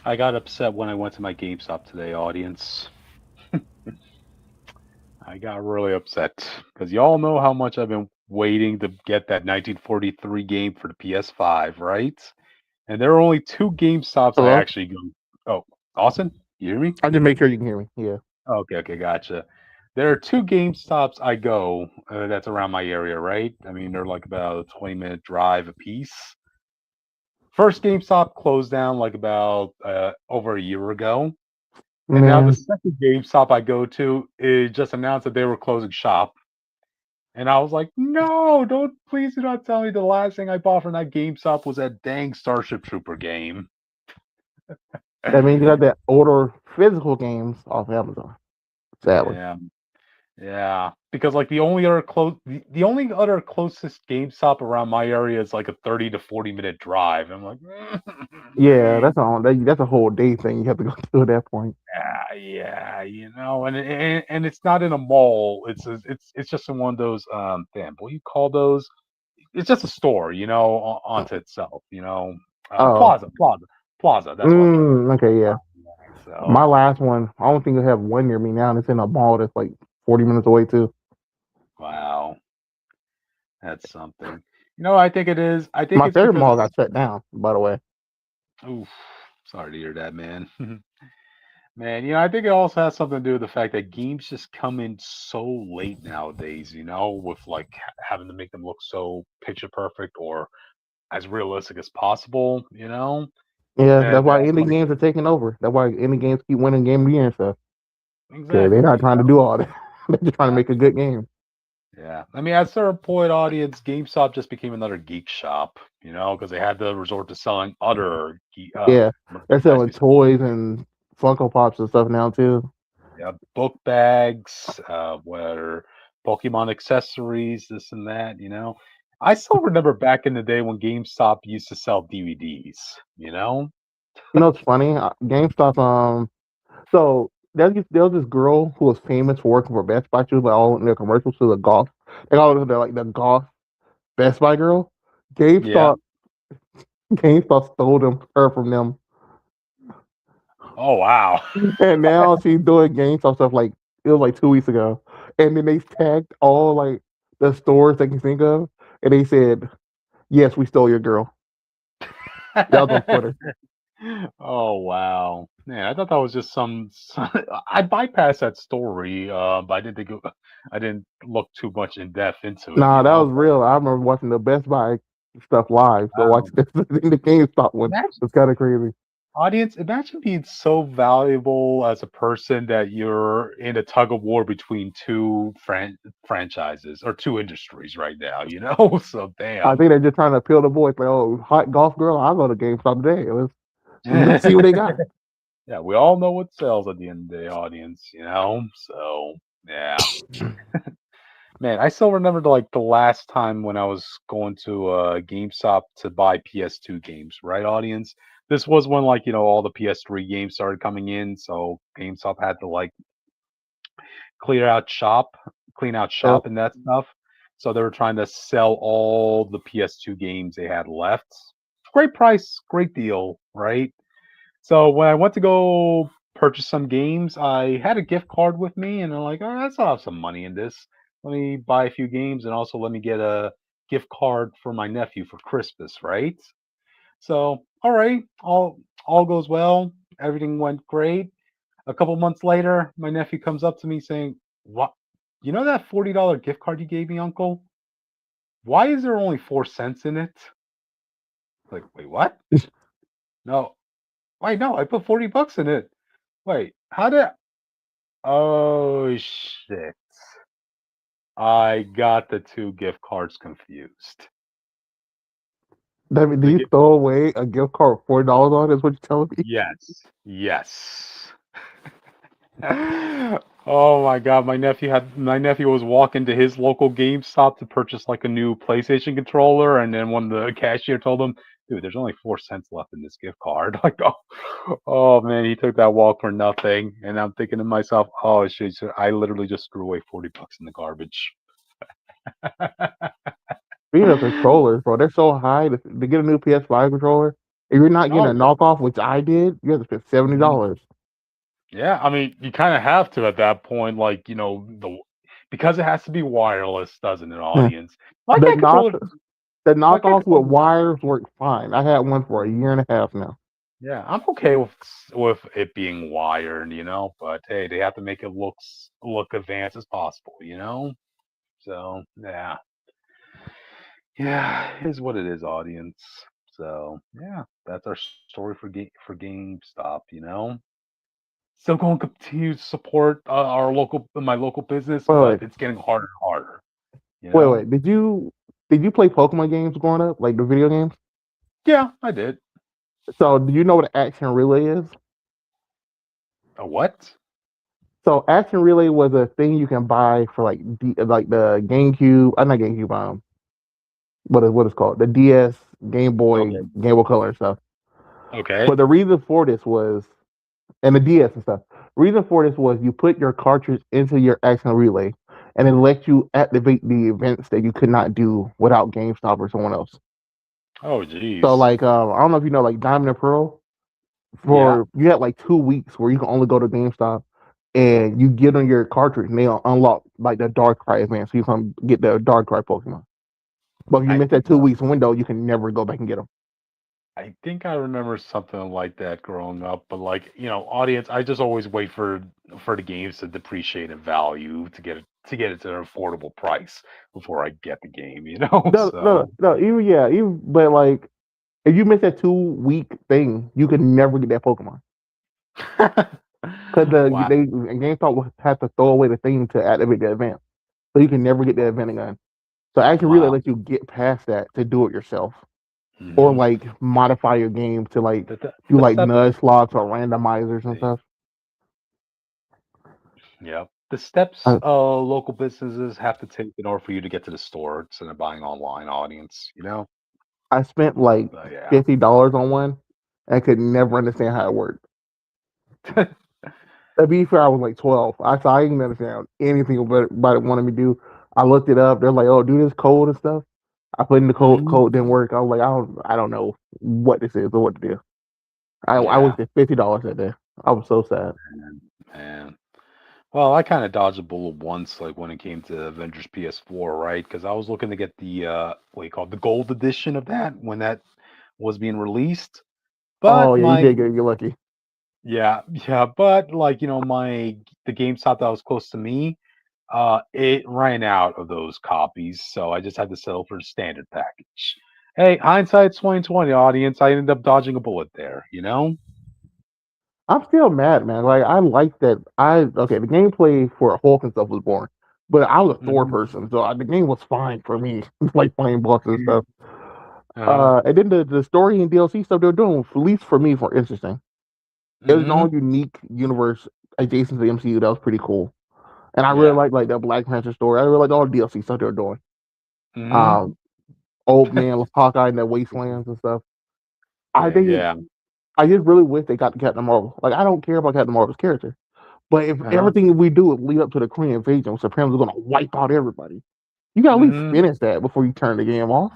I got upset when I went to my GameStop today, audience. I got really upset because y'all know how much I've been waiting to get that 1943 game for the PS5, right? And there are only two GameStops I Hello? actually go. Oh, Austin, you hear me? I just make sure you can hear me. Yeah. Okay, okay, gotcha. There are two GameStops I go that's around my area, right? I mean, they're like about a 20-minute drive apiece. First GameStop closed down like about over a year ago. And now the Man, second GameStop I go to is just announced that they were closing shop. And I was like, no, don't please do not tell me the last thing I bought from that GameStop was that dang Starship Trooper game. that means you got to order physical games off Amazon, sadly. Yeah, yeah. Because like the only other closest GameStop around my area is like a 30 to 40-minute drive. I'm like, Yeah, that's a whole day thing you have to go through at that point. yeah, yeah, and it's not in a mall. It's just in one of those damn, what do you call those? It's just a store, onto itself, Oh, plaza. That's what I'm trying to okay, yeah. find. My So, last one, I don't think I have one near me now, and it's in a mall that's like 40 minutes away, too. wow, that's something. I think it is. I think My it's favorite because mall got shut down, by the way. oof, sorry to hear that, man. Man, I think it also has something to do with the fact that games just come in so late nowadays, with like having to make them look so picture perfect or as realistic as possible, Yeah, that that's why that indie like games are taking over. That's why indie games keep winning Game of the Year and stuff. Because they're exactly, not trying to do all that. They're just trying to yeah. make a good game. Yeah, I mean, as their point audience, GameStop just became another geek shop, because they had to resort to selling other Yeah, they're merchandise. selling toys and Funko Pops and stuff now, too. Yeah, book bags, where Pokemon accessories, this and that. I still remember back in the day when GameStop used to sell DVDs. You know, it's funny. GameStop. So there was this girl who was famous for working for Best Buy. She was like all in their commercials to the golf. They call her like the golf Best Buy girl. Yeah. GameStop. GameStop stole her from them, Oh wow. and now she's doing GameStop stuff. Like it was like 2 weeks ago, and then they tagged all like the stores they can think of, and they said, "Yes, we stole your girl." That was on Twitter. Oh wow, man! I thought that was just I bypassed that story, but I didn't look too much in depth into it. Nah, that was real. I remember watching the Best Buy stuff live. So Wow. watching this in the GameStop one Imagine, was kind of crazy. audience, imagine being so valuable as a person that you're in a tug of war between two franchises or two industries right now. So I damn. think they're just trying to appeal to boys. Like, oh, hot golf girl, I'll go to GameStop today. Let's see what they got. Yeah, we all know what sells at the end of the day, audience. So yeah. Man, I still remember the last time when I was going to GameStop to buy PS2 games, right, audience? This was when like, all the PS3 games started coming in, so GameStop had to like clear out shop, clean out Yep. shop and that stuff. So they were trying to sell all the PS2 games they had left. Great price, great deal, right? So when I went to go purchase some games, I had a gift card with me, and I'm like, "Oh, I still have some money in this. Let me buy a few games, and also let me get a gift card for my nephew for Christmas, right?" So, all right, all goes well. Everything went great. A couple months later, my nephew comes up to me saying, "What? You know that $40 gift card you gave me, Uncle? Why is there only 4 cents in it?" Like, wait, what? No, wait, no, I put $40 in it. Wait, how did? Oh shit. I got the two gift cards confused. That mean, do The you gift throw away a gift card with $40 on it? Is what you're telling me? Yes. Yes. Oh my god, my nephew was walking to his local GameStop to purchase like a new PlayStation controller, and then when the cashier told him, "Dude, there's only 4 cents left in this gift card," like, oh man, he took that walk for nothing. And I'm thinking to myself, oh shit, so I literally just threw away $40 in the garbage. Speaking of controllers, bro, they're so high to get a new PS5 controller. If you're not getting Oh a knockoff, which I did, you have to spend yeah. $70. Yeah, I mean, you kind of have to at that point, like the because it has to be wireless, doesn't it, Yeah. audience? Why The can't knock controllers? the Why can't knockoffs with controllers? wires work fine. I had one for a year and a half now. Yeah, I'm okay with it being wired, but hey, they have to make it look advanced as possible. So yeah, it is what it is, audience. So yeah, that's our story for GameStop. Still going to continue to support my local business, Wait, but wait, it's getting harder and harder. You wait, know? wait. Did you play Pokemon games growing up, like the video games? Yeah, I did. So do you know what an action relay is? A what? So action relay was a thing you can buy for like the GameCube. Not GameCube. What is called the DS, Okay. Game Boy Color and stuff. Okay. But the reason for this was, and the DS and stuff. Reason for this was you put your cartridge into your action relay, and it lets you activate the events that you could not do without GameStop or someone else. Oh, So geez. like I don't know if you know like Diamond and Pearl. Yeah. For you had like 2 weeks where you can only go to GameStop and you get on your cartridge and they unlock like the Darkrai event, so you can get the Darkrai Pokemon. But if you I miss think that 2 weeks window, you can never go back and get them. I think I remember something like that growing up, but audience, I just always wait for the games to depreciate in value to get it to an affordable price before I get the game. No, no, So no. Even yeah, even but like if you miss that 2 week thing, you can never get that Pokemon because wow. GameStop will have to throw away the thing to activate the event, so you can never get the event again. So Action Relay Wow. lets you get past that to do it yourself, or Hmm. like modify your game to like do The like steps nudge slots or randomizers and stuff. Yeah. The steps I, local businesses have to take in order for you to get to the store instead of buying online, audience. I spent like But yeah. $50 on one, and I could never understand how it worked. To be fair, I was like 12. I didn't understand anything about it wanted me to do. I looked it up. They're like, "Oh, do this code and stuff." I put in the code. Hmm. Code didn't work. I was like, I don't know what this is or what to do. I Yeah. wasted $50 that day. I was so sad. Man, man. Well, I kind of dodged a bullet once, like when it came to Avengers PS4, right? Because I was looking to get the what you call it, the gold edition of that when that was being released. Oh But yeah, you my did get lucky. yeah, yeah, but my the GameStop that was close to me, it ran out of those copies, so I just had to settle for the standard package. Hey, hindsight's 2020, audience. I ended up dodging a bullet there. I'm still mad, man. Like I like that. The gameplay for Hulk and stuff was boring, but I was a Thor Hmm. person, so the game was fine for me. Like playing bosses and stuff. Uh-huh. And then the story and DLC stuff they're doing, at least for me, were interesting. It was its Hmm. own unique universe adjacent to the MCU that was pretty cool. And I really Yeah. like the Black Panther story. I really like all the DLC stuff they're doing. Hmm. Um, Old Man with Hawkeye in the wastelands and stuff. I Yeah. think Yeah. I just really wish they got to Captain Marvel. Like I don't care about Captain Marvel's character. But if Uh-huh. everything we do lead up to the Korean invasion, Supremes are going to wipe out everybody. You got to at least Hmm. finish that before you turn the game off.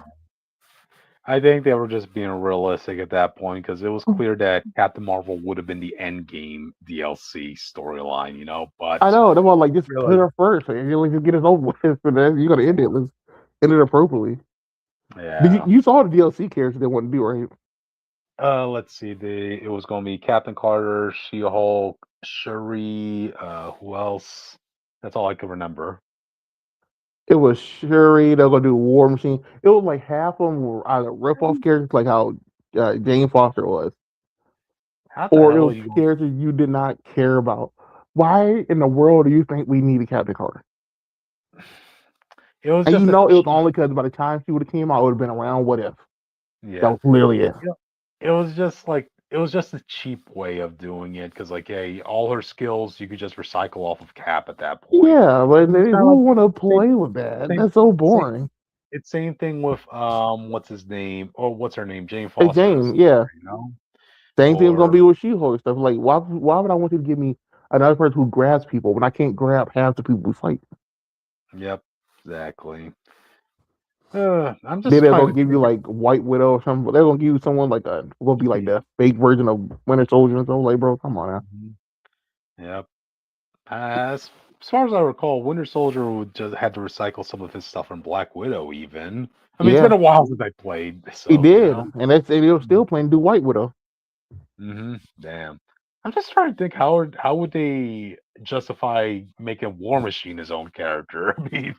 I think they were just being realistic at that point because it was clear that Captain Marvel would have been the Endgame DLC storyline. But I know. That's why, like, just put realize, her first. And you just get it over with. And then you're going to end it. Let's end it appropriately. yeah. You saw the DLC characters they want to do, right? Let's see. It was going to be Captain Carter, She-Hulk, Shuri. Who else? That's all I can remember. It was Shuri. They're going to do War Machine. It was like half of them were either rip-off characters, like how Jane Foster was, How the or it hell was are you going? characters you did not care about. Why in the world do you think we needed Captain Carter? It was And you just a know it was cheap. only because by the time she would have came out, it would have been around what if. That Yeah. was literally it. It was just a cheap way of doing it because, hey, all her skills you could just recycle off of Cap at that point. Yeah, but It's kind of like who want to same, play with that? same, That's so same. boring. It's same thing with what's his name or what's her name, Jane Hey, Foster's Jane, yeah. story. Same thing's gonna Or be with She-Hulk stuff. Like, why would I want you to give me another person who grabs people when I can't grab half the people we fight? yep, exactly. I'm Then just they're trying gonna to give you think. like White Widow or something. They're gonna give you someone like a will be like the fake version of Winter Soldier and stuff. Like, bro, come on now. Mhm. Yep. As far as I recall, Winter Soldier would just had to recycle some of his stuff from Black Widow. Even I mean, it's Yeah, been a while since I played, he so you did, know. and they were still playing do White Widow. Damn. I'm just trying to think how would they justify making War Machine his own character? I mean,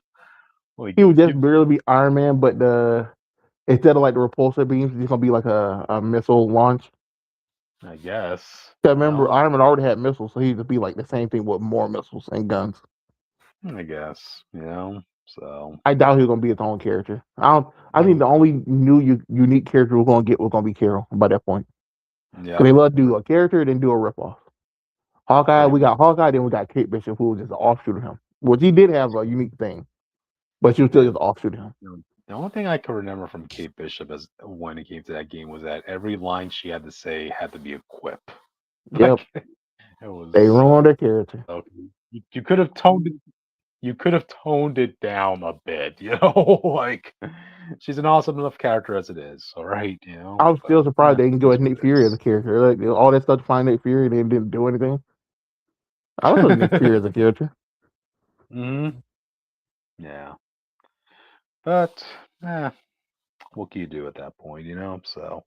like He would just you, barely be Iron Man, but the instead of like the repulsor beams, it's gonna be like a missile launch. I guess 'Cause you remember, know. Iron Man already had missiles, so he'd just be like the same thing with more missiles and guns. I guess you know. So I doubt he was gonna be his own character. I don't. I think um, the only new unique character we're gonna get was gonna be Carol by that point. Cause yep, they love to do a character, then do a ripoff. Hawkeye, pretty we much. got Hawkeye, then we got Kate Bishop, who was just an offshoot of him. Which he did have a unique thing, but she was still Yeah. just offshoot of him. The only thing I could remember from Kate Bishop as when it came to that game was that every line she had to say had to be a quip. Yep, Like it was they ruined their character. so you could have toned it. You could have toned it down a bit, you know. Like she's an awesome enough character as it is. All right, you know. I was But still surprised they it's enjoyed what Nick it Fury as a is. character. Like all that stuff to find Nick Fury, and they didn't do anything. I don't know Nick Fury as a character. hmm Yeah, but eh, what can you do at that point, you know? So,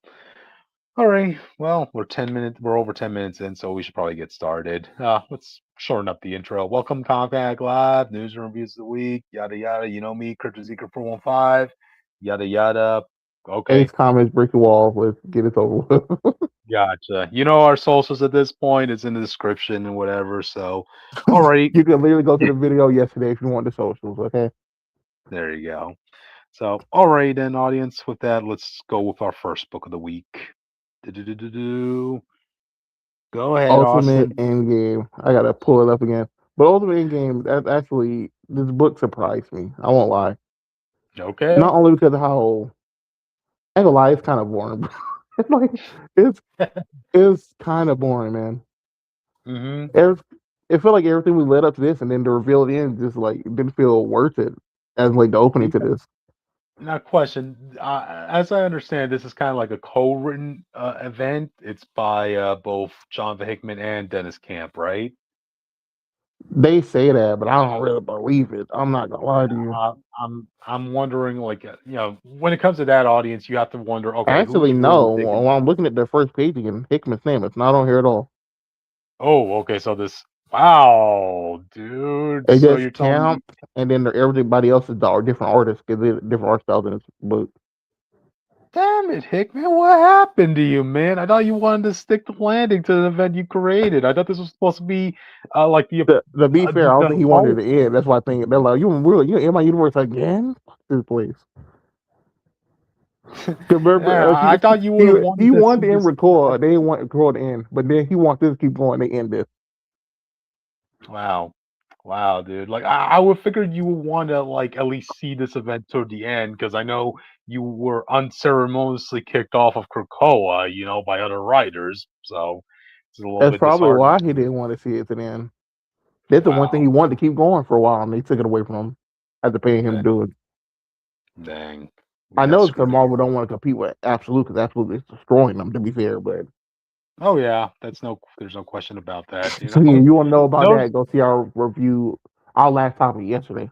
all right. Well, we're 10 minutes. We're over 10 minutes in, so we should probably get started. Let's shorten up the intro. Welcome, Contact Live, news and reviews of the week. Yada yada. You know me, CryptoZeeker 415. Yada yada. Okay, Ace Comics break the wall. Let's get it over with. gotcha. You know our socials at this point. It's in the description and whatever. So, all right. You can literally go to the video yesterday if you want the socials. Okay. There you go. So, all right, then, audience. With that, let's go with our first book of the week. Do-do-do-do-do. Go ahead, Ultimate Austin. Endgame. I gotta pull it up again. But Ultimate Endgame, that actually this book surprised me. I won't lie. Okay. Not only because of how I ain't gonna lie, it's kind of boring. It's like it's it's kind of boring, man. hmm Every, it felt like everything we led up to this, and then the reveal at the end just like didn't feel worth it as like the opening to this. Now, question. As I understand, this is kind of like a co-written event. It's by both Jonathan Hickman and Dennis Camp, right? They say that, but I don't really believe it. I'm not gonna lie to you. I'm wondering, like, when it comes to that audience, you have to wonder, okay, Actually, who's really no. thinking When I'm this? looking at the first page again, Hickman's name, it's not on here at all. Oh, okay. So this, wow, dude. It's So just you're telling me, Camp, and then everybody else is are different artists because they different art styles in this book. damn it, Hickman, what happened to you, man? I thought you wanted to stick the landing to the event you created. I thought this was supposed to be like To be fair, I don't the think he wanted whole. it to end. That's why I think they're like, you in my universe again? Fuck this place. 'Cause remember, Yeah, I thought you would have he wanted to wanted see to end this. record. They didn't want record to end, but then he wants this to keep going. They end this. Wow. Wow, dude. Like I would figure you would want to like at least see this event toward the end because I know you were unceremoniously kicked off of Krakoa, by other writers. So it's a little That's bit probably disheartening. why he didn't want to see it to the end. That's the one thing Wow. he wanted to keep going for a while, and they took it away from him after paying him to Dang. do it. Dang. I That's know because screwed. Marvel don't want to compete with Absolute because Absolute is destroying them. To be fair, but Oh yeah, there's no question about that. so yeah, you want to know about No. that? Go see our review, our last topic yesterday.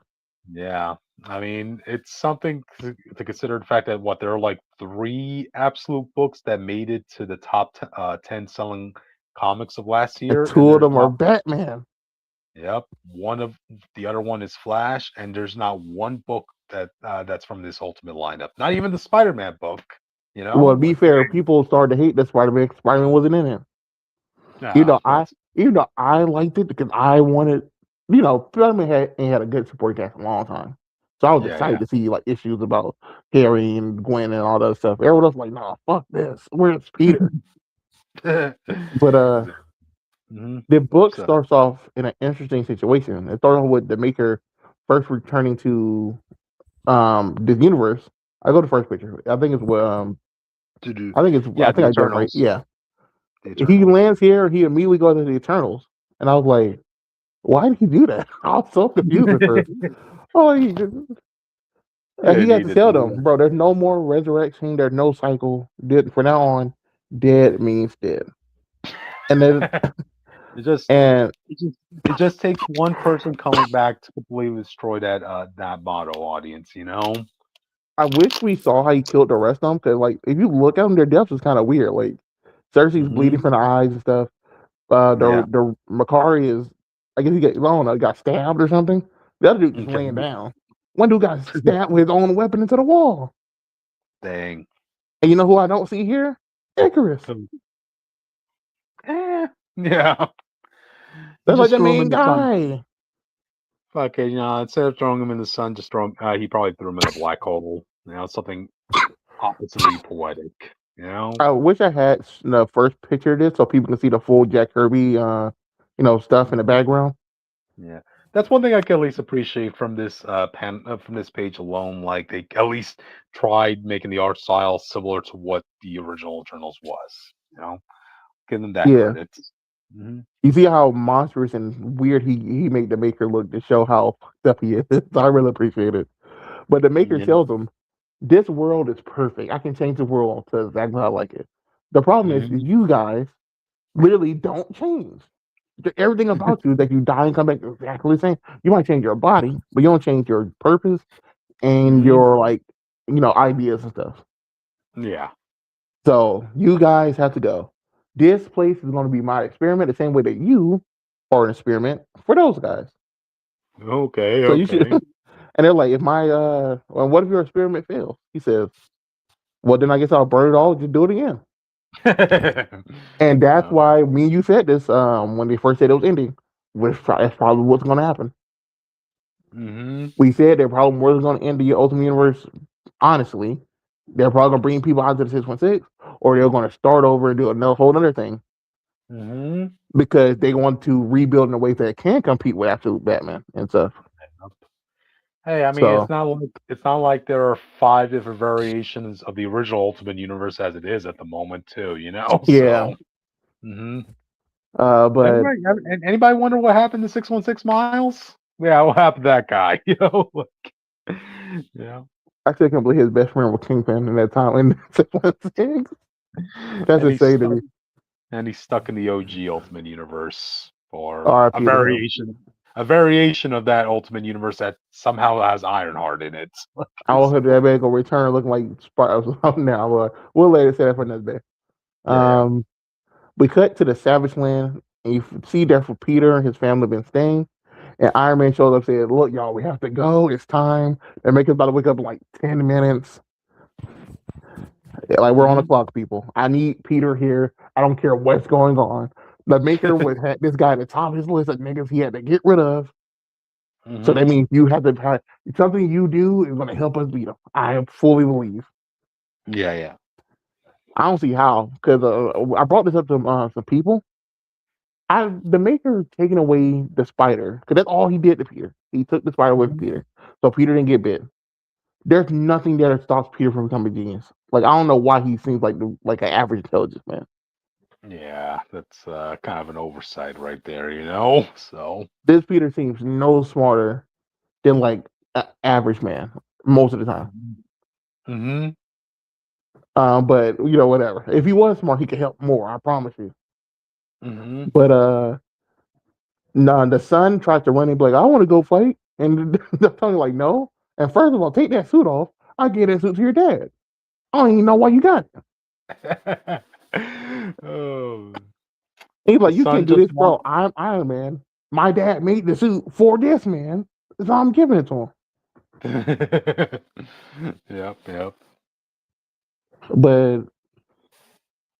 Yeah. I mean, it's something to consider the fact that what there are like three absolute books that made it to the top 10 selling comics of last And year, and two of there's them are not. Batman. Yep. One of the other one is Flash, and there's not one book that's from this Ultimate lineup. Not even the Spider-Man book. Well, to be Like, fair, people started to hate that Spider-Man. Spider-Man wasn't in it. You nah, know, I that's even though I liked it because I wanted, Spider-Man ain't had a good supporting cast in a long time. So I was yeah, excited yeah. to see like issues about Harry and Gwen and all that stuff. Everyone else was like, nah, fuck this. Where's Peter? But hmm the book So, starts off in an interesting situation. It starts off with the Maker first returning to the universe. I go to first picture. to do, I yeah, the think I jumped right. Eternals, Yeah. the He Eternals. lands here, he immediately goes to the Eternals. And I was like, why did he do that? I was so confused at first. Oh, They He has need to to tell do them, bro. There's no more resurrection. There's no cycle. Dead from now on. Dead means dead. And then that. It just and it just takes one person coming back to completely destroy that motto audience, you know? I wish we saw how he killed the rest of them because, like, if you look at them, their deaths is kind of weird. Like, Cersei's bleeding Hmm. from the eyes and stuff. Yeah. The Makari is, I guess he got, I don't know, got stabbed or something. The other dude just laying Okay. down. One dude got stabbed with his own weapon into the wall. Dang. And you know who I don't see here? Icarus. Eh, yeah. You That's like just the threw him main in the sun. guy. Okay, instead of throwing him in the sun, just throw him. He probably threw him in a black hole. Something oppositely poetic. You know. I wish I had the first picture of this so people can see the full Jack Kirby, stuff in the Mhm. background. Yeah, that's one thing I can at least appreciate from this from this page alone. Like they at least tried making the art style similar to what the original Eternals was. Give them that Yeah. credit. Hmm. You see how monstrous and weird he made the Maker look to show how fucked up he is. I really appreciate it. But the Maker Yeah. tells him, this world is perfect. I can change the world to exactly how I like it. The problem is Hmm. you guys literally don't change. Everything about you that you die and come back exactly the same. You might change your body, but you don't change your purpose and Hmm. your ideas and stuff. Yeah. So you guys have to go. This place is going to be my experiment, the same way that you are an experiment for those guys. Okay. So you should. Okay. And they're like, if my well, what if your experiment fails? He says, well, then I guess I'll burn it all. Just do it again. And that's Uh, why me and you said this when they first said it was ending. That's probably what's going to happen. hmm. We said they probably was going to end the Ultimate Universe. Honestly, they're probably going to bring people out to the 616, or they're going to start over and do another whole other thing Hmm. because they want to rebuild in a way that can compete with Absolute Batman and stuff. Hey, I mean, So it's not like there are five different variations of the original Ultimate Universe as it is at the moment, too. yeah, So. Hmm. but Anybody wonder what happened to 616 Miles? Yeah, what happened to that guy? Yeah. I still can't believe his best friend was Kingpin in that time in 616. That's And he's insane to stuck me. and he's stuck in the OG Ultimate Universe or R.I.P. to him. a variation of that Ultimate Universe that somehow has Ironheart in it. I will hope that man go return looking like Spark now, but we'll let it say that for another day. Yeah, yeah. Um, we cut to the Savage Land, and you see there for Peter and his family been staying. And Iron Man shows up and said, look, y'all, we have to go. It's time. They're making us about to wake up in like 10 minutes. Yeah, like, we're on the Hmm. clock, people. I need Peter here. I don't care what's going on. The Maker would have this guy at the top of his list of niggas he had to get rid of. So that Hmm. means you have to have something you do is going to help us beat him. I fully believe. Yeah, yeah. I don't see how because I brought this up to some people. The Maker taking away the spider because that's all he did to Peter. He took the spider away from Mhm. Peter, so Peter didn't get bit. There's nothing there that stops Peter from becoming a genius. Like I don't know why he seems like an average intelligence man. Yeah, that's kind of an oversight right there. So. This Peter seems no smarter than like an average man most of the time. Hmm. But whatever. If he was smart, he could help more. I promise you. Hmm. But nah, the son tries to run and be like, I want to go fight. And the son like, no. And first of all, take that suit off. I gave that suit to your dad. I don't even know why you got it. Oh, And he's the like, you son can't do just this, want. bro. I'm Iron Man. My dad made the suit for this man. So I'm giving it to him. Yep, yep. But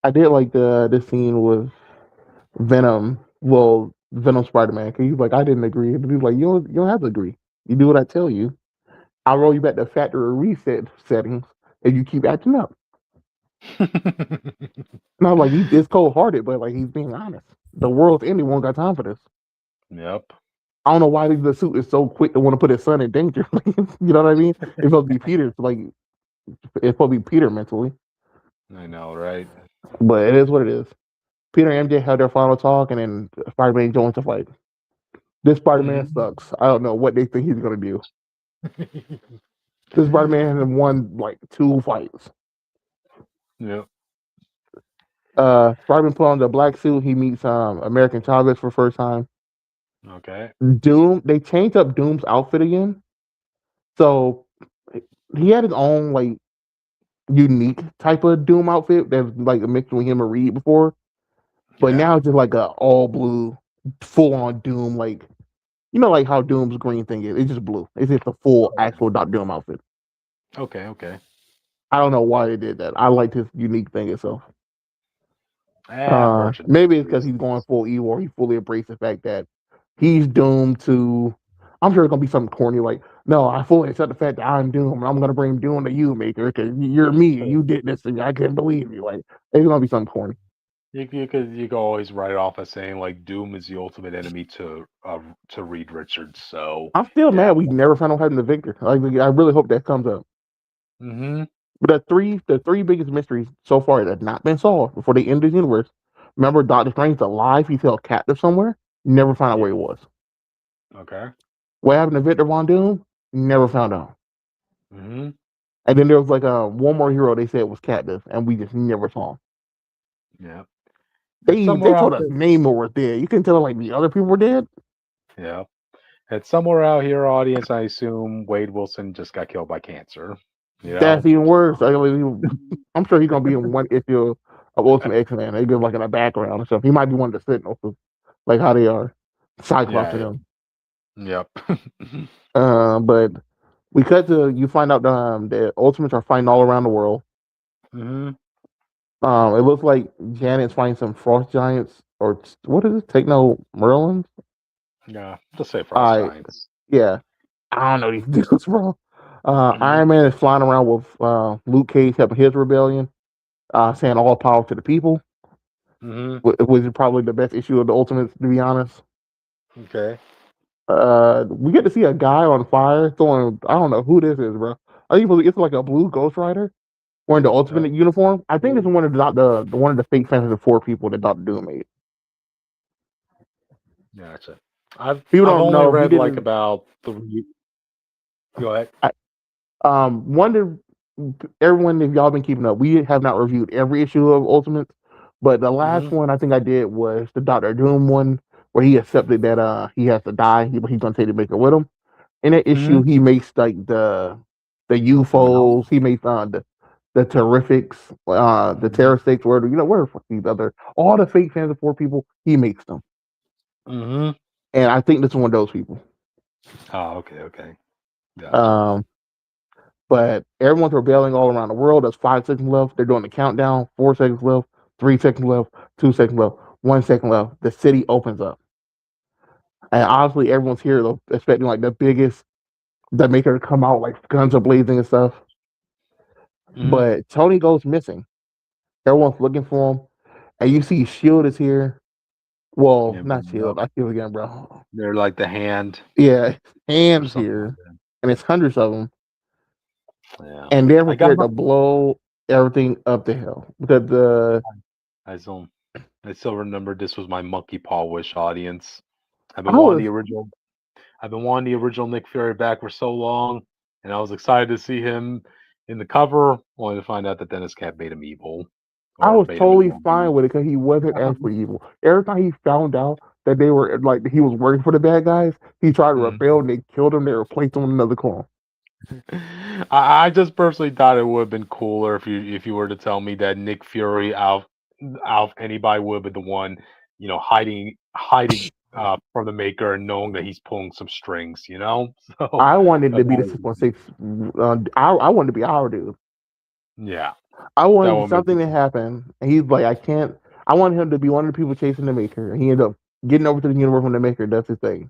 I did like the scene with Venom. Well, Venom Spider Man. Cause he's like, I didn't agree. And he's like, you don't have to agree. You do what I tell you. I'll roll you back to factory reset settings if you keep acting up. And I was like, it's cold hearted, but like he's being honest. The world's ending. Won't got time for this. Yep. I don't know why the suit is so quick to want to put his son in danger. You know what I mean? It's supposed to be Peter. It's supposed to be Peter mentally, I know, right? but it is what it is. Peter and MJ had their final talk, and then Spider Man joins the fight. This Spider Man Mhm. sucks. I don't know what they think he's gonna do. This Spider-Man had won like two fights. Yeah. Spider-Man put on the black suit. He meets American Chavez for the first time. Okay. Doom. They changed up Doom's outfit again, so he had his own like unique type of Doom outfit that's like a mix between him and Reed before, but Yeah. now it's just like a all blue, full on Doom. Like you know, like how Doom's green thing is. It's just blue. It's just a full actual Dot Doom outfit. Okay. Okay. I don't know why they did that. I liked his unique thing itself. Merchandise Maybe it's because he's going reasons. full evil, or he fully embraced the fact that he's doomed to. I'm sure it's gonna be something corny like, "No, I fully accept the fact that I'm doomed, and I'm gonna bring doom to you, Maker, because you're me. You did this, and I can't believe you." Like, it's gonna be something corny. You could always write it off as saying like Doom is the ultimate enemy to Reed Richards. So I'm still yeah. mad we never found out having the victor. Like, I really hope that comes up. Mm-hmm. But the three biggest mysteries so far that have not been solved before they end this universe. Remember, Doctor Strange's alive. He's held captive somewhere. Never found out Yeah. where he was. Okay. What happened to Victor Von Doom? Never found out. Mm-hmm. And then there was like one more hero they said was captive, and we just never saw him. Yeah. It's They somewhere told out us there. Namor was dead. You couldn't tell like the other people were dead. Yeah. It's somewhere out here, audience. I assume Wade Wilson just got killed by cancer. You That's know. even worse. I'm sure he's gonna be in one issue of Ultimate X-Men. They give like in the background or something. He might be one of the Sentinels, like how they are, Cyclops and Yeah. them. Yep. But we cut to you find out the Ultimates are fighting all around the world. Mm-hmm. It looks like Janet's fighting some frost giants or what is it? Techno Merlins. Yeah. Just say Frost I Giants. Yeah, I don't know these dudes, bro. Mm-hmm. Iron Man is flying around with Luke Cage helping his rebellion, saying all power to the people, Mm-hmm. which is probably the best issue of the Ultimates, to be honest. Okay. We get to see a guy on fire throwing. I don't know who this is, bro. I think it's like a blue Ghost Rider wearing the Yeah. Ultimate uniform. I think it's one of the one of the fake Fantastic Four people that Doctor Doom made. Gotcha. I've People I've don't only know he read like didn't. about three. Go ahead. I, Wonder everyone, if y'all been keeping up, we have not reviewed every issue of Ultimates, but the last Mm-hmm. one I think I did was the Doctor Doom one, where he accepted that he has to die, but he's gonna take the Maker with him. In that issue, Mm-hmm. he makes like the The mount. UFOs, he makes the Terrifics, the Mm-hmm. Terror Six, where where the fuck these other all the fake fans of four people, he makes them, Mm-hmm. and I think this is one of those people. Oh, okay. Okay. Gotcha. Um, But everyone's rebelling all around the world. There's 5 seconds left. They're doing the countdown. 4 seconds left. 3 seconds left. 2 seconds left. 1 second left. The city opens up, and obviously everyone's here expecting like the biggest, the Maker to come out like guns are blazing and stuff. Mm-hmm. But Tony goes missing. Everyone's looking for him, and you see Shield is here. Well, Yeah, not yep. Shield. I feel again, bro. They're like the hand Yeah, or hands something like here, and it's hundreds of them, that. Yeah. and they're I got prepared my to blow everything up to hell because the I still I still remember this was my monkey paw wish audience. I've been I wanting was the original I've been wanting the original Nick Fury back for so long, and I was excited to see him in the cover, only to find out that Dennis Cat made him evil. I Or was made him totally into fine with it because he wasn't actually evil. Every time he found out that they were like he was working for the bad guys, he tried to Mhm. rebel and they killed him. They replaced him with another clone. I just personally thought it would have been cooler if you were to tell me that Nick Fury out of anybody would have been the one, hiding from the maker and knowing that he's pulling some strings, you know? So I wanted that to be the would have 616. I wanted to be our dude. yeah, I that wanted would make something it to happen, and he's like, I can't. I wanted him to be one of the people chasing the maker, and he ended up getting over to the universe when the maker does his thing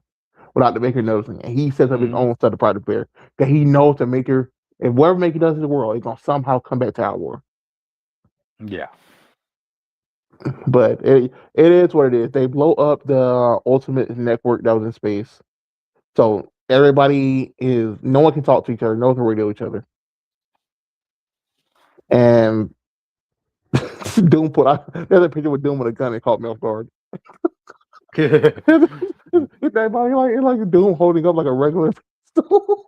without the maker noticing, and he sets up his mhm, own set of project there because he knows the maker. If whatever maker does in the world, it's gonna somehow come back to our war. yeah. But it is what it is. They blow up the ultimate network that was in space. So everybody is no one can talk to each other, no one can radio each other. And Doom put out there's a picture with Doom with a gun that caught me off guard. It's that body like it's like Doom holding up like a regular pistol.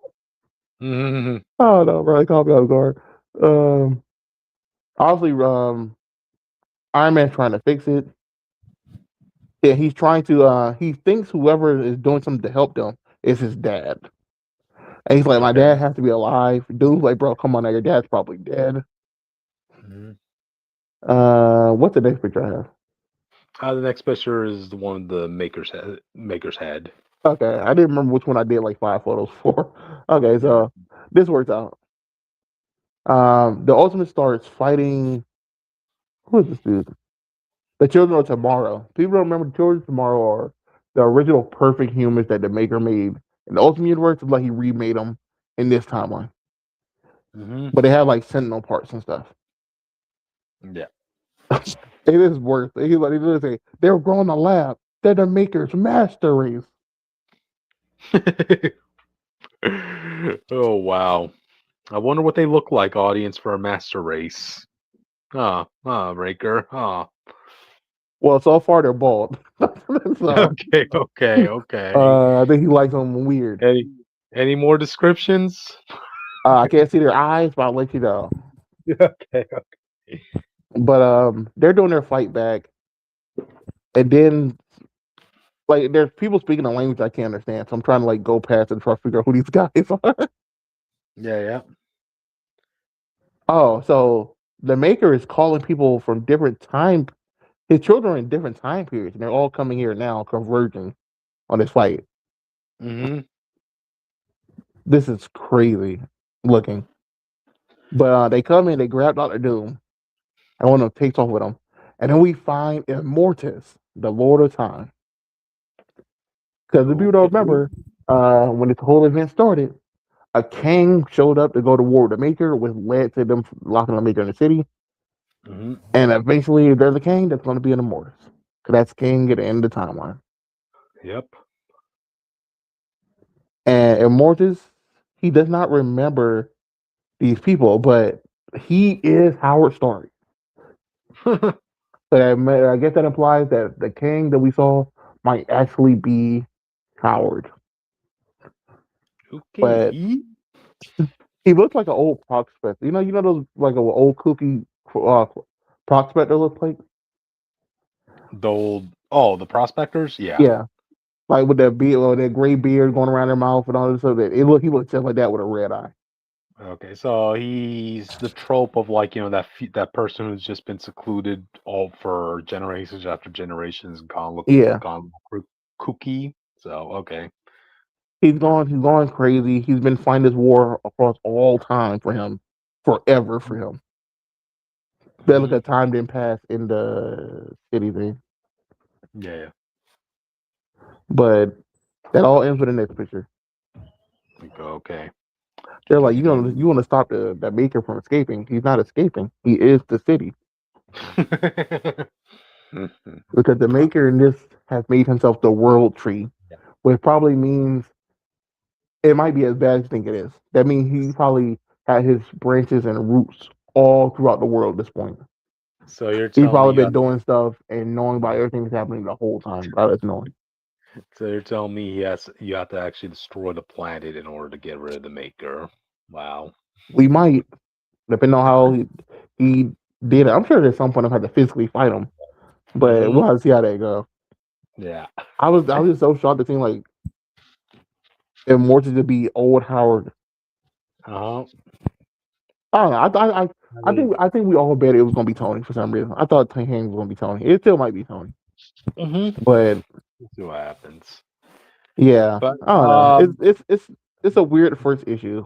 Mhm. Oh no, bro, it caught me off guard. Um, obviously, Iron Man's trying to fix it. Yeah, he's trying to. He thinks whoever is doing something to help them is his dad, and he's like, "My Okay. dad has to be alive." Dude's like, "Bro, come on now, your dad's probably dead." Mhm. What's the next picture I have? The next picture is the one the maker's head. Okay, I didn't remember which one I did like 5 photos for. Okay, Yeah. so this works out. The Ultimate starts fighting. Who is this dude? The Children of Tomorrow. People don't remember the Children of Tomorrow are the original perfect humans that the Maker made. In the Ultimate Universe, it's like he remade them in this timeline, Hmm. but they have like Sentinel parts and stuff. Yeah. It is worth it. He like he literally say they were grown in the lab. They're the Maker's master race. Oh wow. I wonder what they look like, audience, for a master race. Raker. Well, so far they're bald. So Okay, okay, okay. I think he likes them weird. Any any more descriptions? I can't see their eyes, but I'll let you know. Okay. But they're doing their fight back, and then like there's people speaking a language I can't understand, so I'm trying to like go past and try to figure out who these guys are. Yeah, yeah. Oh, so the maker is calling people from different time. His children are in different time periods, and they're all coming here now, converging on this fight. Mm-hmm. This is crazy looking. But they come in, they grab Doctor Doom, and one of them takes off with them, and then we find Immortus, the Lord of Time. Because if people don't Okay. remember, when this whole event started, a king showed up to go to war with the Maker, which led to them locking the Maker in the city. Mm-hmm. And eventually, if there's a king, that's going to be an Immortus. Because that's king at the end of the timeline. Yep. And Immortus, he does not remember these people, but he is Howard Stark. So I guess that implies that the king that we saw might actually be Howard. But Okay. he looks like an old prospector. You know those like an old kooky uh, prospector looks like. The old the prospectors? Yeah. Yeah, like with that beard, or that gray beard going around their mouth and all this stuff. He looks just like that with a red eye. Okay, so he's the trope of like that person who's just been secluded all for generations after generations and Yeah, kooky. So okay. he's gone crazy. He's been fighting this war across all time for him, forever for him. That look Mm-hmm. at time didn't pass in the city thing, Yeah, but that all ends with the next picture. yeah. Okay. They're like, you want to stop that maker from escaping. He's not escaping. He is the city Mhm. because the maker in this has made himself the world tree, Yeah. which probably means it might be as bad as you think it is. That means he probably had his branches and roots all throughout the world at this point. So you're He's telling me probably been doing stuff and knowing about everything that's happening the whole time without us knowing. you have to actually destroy the planet in order to get rid of the maker. Wow. We might, depending on how he did it. I'm sure there's some point I've had to physically fight him, but Hmm. we'll have to see how that go. Yeah. I was just so shocked to see like Immortus to be old Howard. Uh-huh. I don't know. I mean, I think we all bet it was gonna be Tony for some reason. I thought Hank was gonna be Tony. It still might be Tony, hmm. but Let's see what happens. yeah, But I don't know. It's a weird first issue.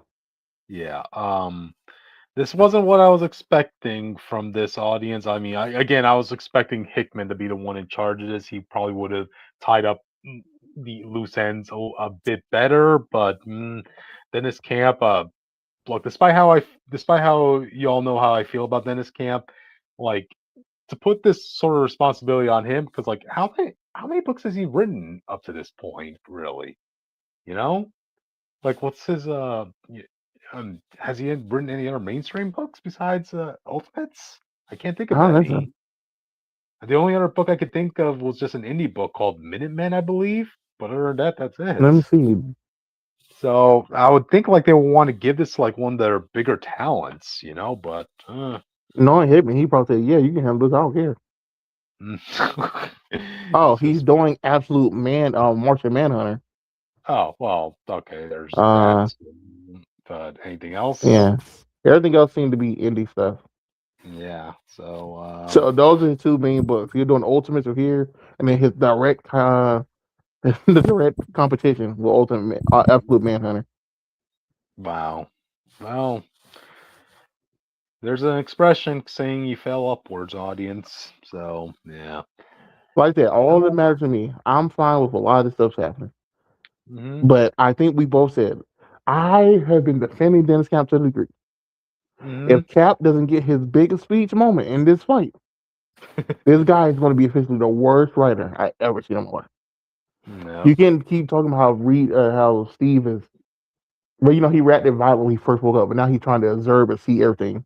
yeah. This wasn't what I was expecting from this audience. I mean, I was expecting Hickman to be the one in charge of this. He probably would have tied up the loose ends a bit better, but Dennis Camp, look, despite how you all know how I feel about Dennis Camp, like to put this sort of responsibility on him, because like how many books has he written up to this point, really? You know? Like, what's his has he written any other mainstream books besides Ultimates? I can't think I of don't think so. any. The only other book I could think of was just an indie book called Minutemen, I believe. But other than that, that's Let me it. see. So I would think like they would want to give this to like one of their bigger talents, but Knowing him, he probably said, "Yeah, you can handle this. I don't care." Oh, it's he's just doing absolute Martian Manhunter. oh well, okay, there's that. Uh, But anything else? yeah. Everything else seemed to be indie stuff. Yeah. So So those are his two main books. He's doing Ultimates of here, and then his direct the direct competition with Absolute Manhunter. wow. Well, there's an expression saying you fell upwards, audience. So yeah. Like that, all that Uh, matters to me. I'm fine with a lot of the stuff's happening, mhm. but I think we both said I have been defending Dennis Camp to the degree. Mhm. If Cap doesn't get his biggest speech moment in this fight, this guy is going to be officially the worst writer I ever seen in my life. Yep. You can keep talking about how Steve is, well, he reacted violently when he first woke up, but now he's trying to observe and see everything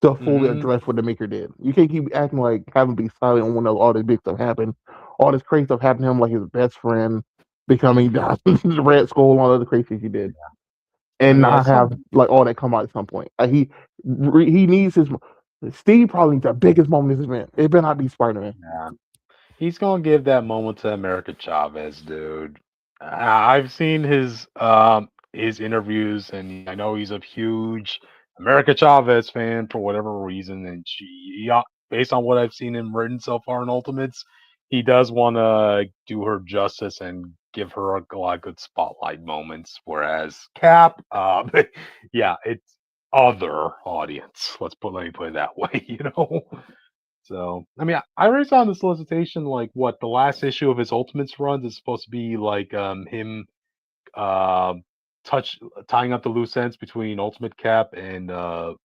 to fully Mhm. address what the Maker did. You can't keep acting like having to be silent when all this big stuff happened. All this crazy stuff happened to him, like his best friend becoming the Red Skull, and all the other crazy things he did, I and mean, at not some have like all that come out at some point. He needs his. Steve probably needs the biggest moment in this event. It better not be Spider Man. yeah. He's gonna give that moment to America Chavez, dude. I've seen his interviews, and I know he's a huge America Chavez fan for whatever reason. And based on what I've seen him written so far in Ultimates, he does want to do her justice and give her a lot of good spotlight moments. Whereas Cap, yeah, it's other audience. Let me put it that way. So, I mean, I already saw in the solicitation like what the last issue of his Ultimates runs is supposed to be like him uh, touch tying up the loose ends between Ultimate Cap and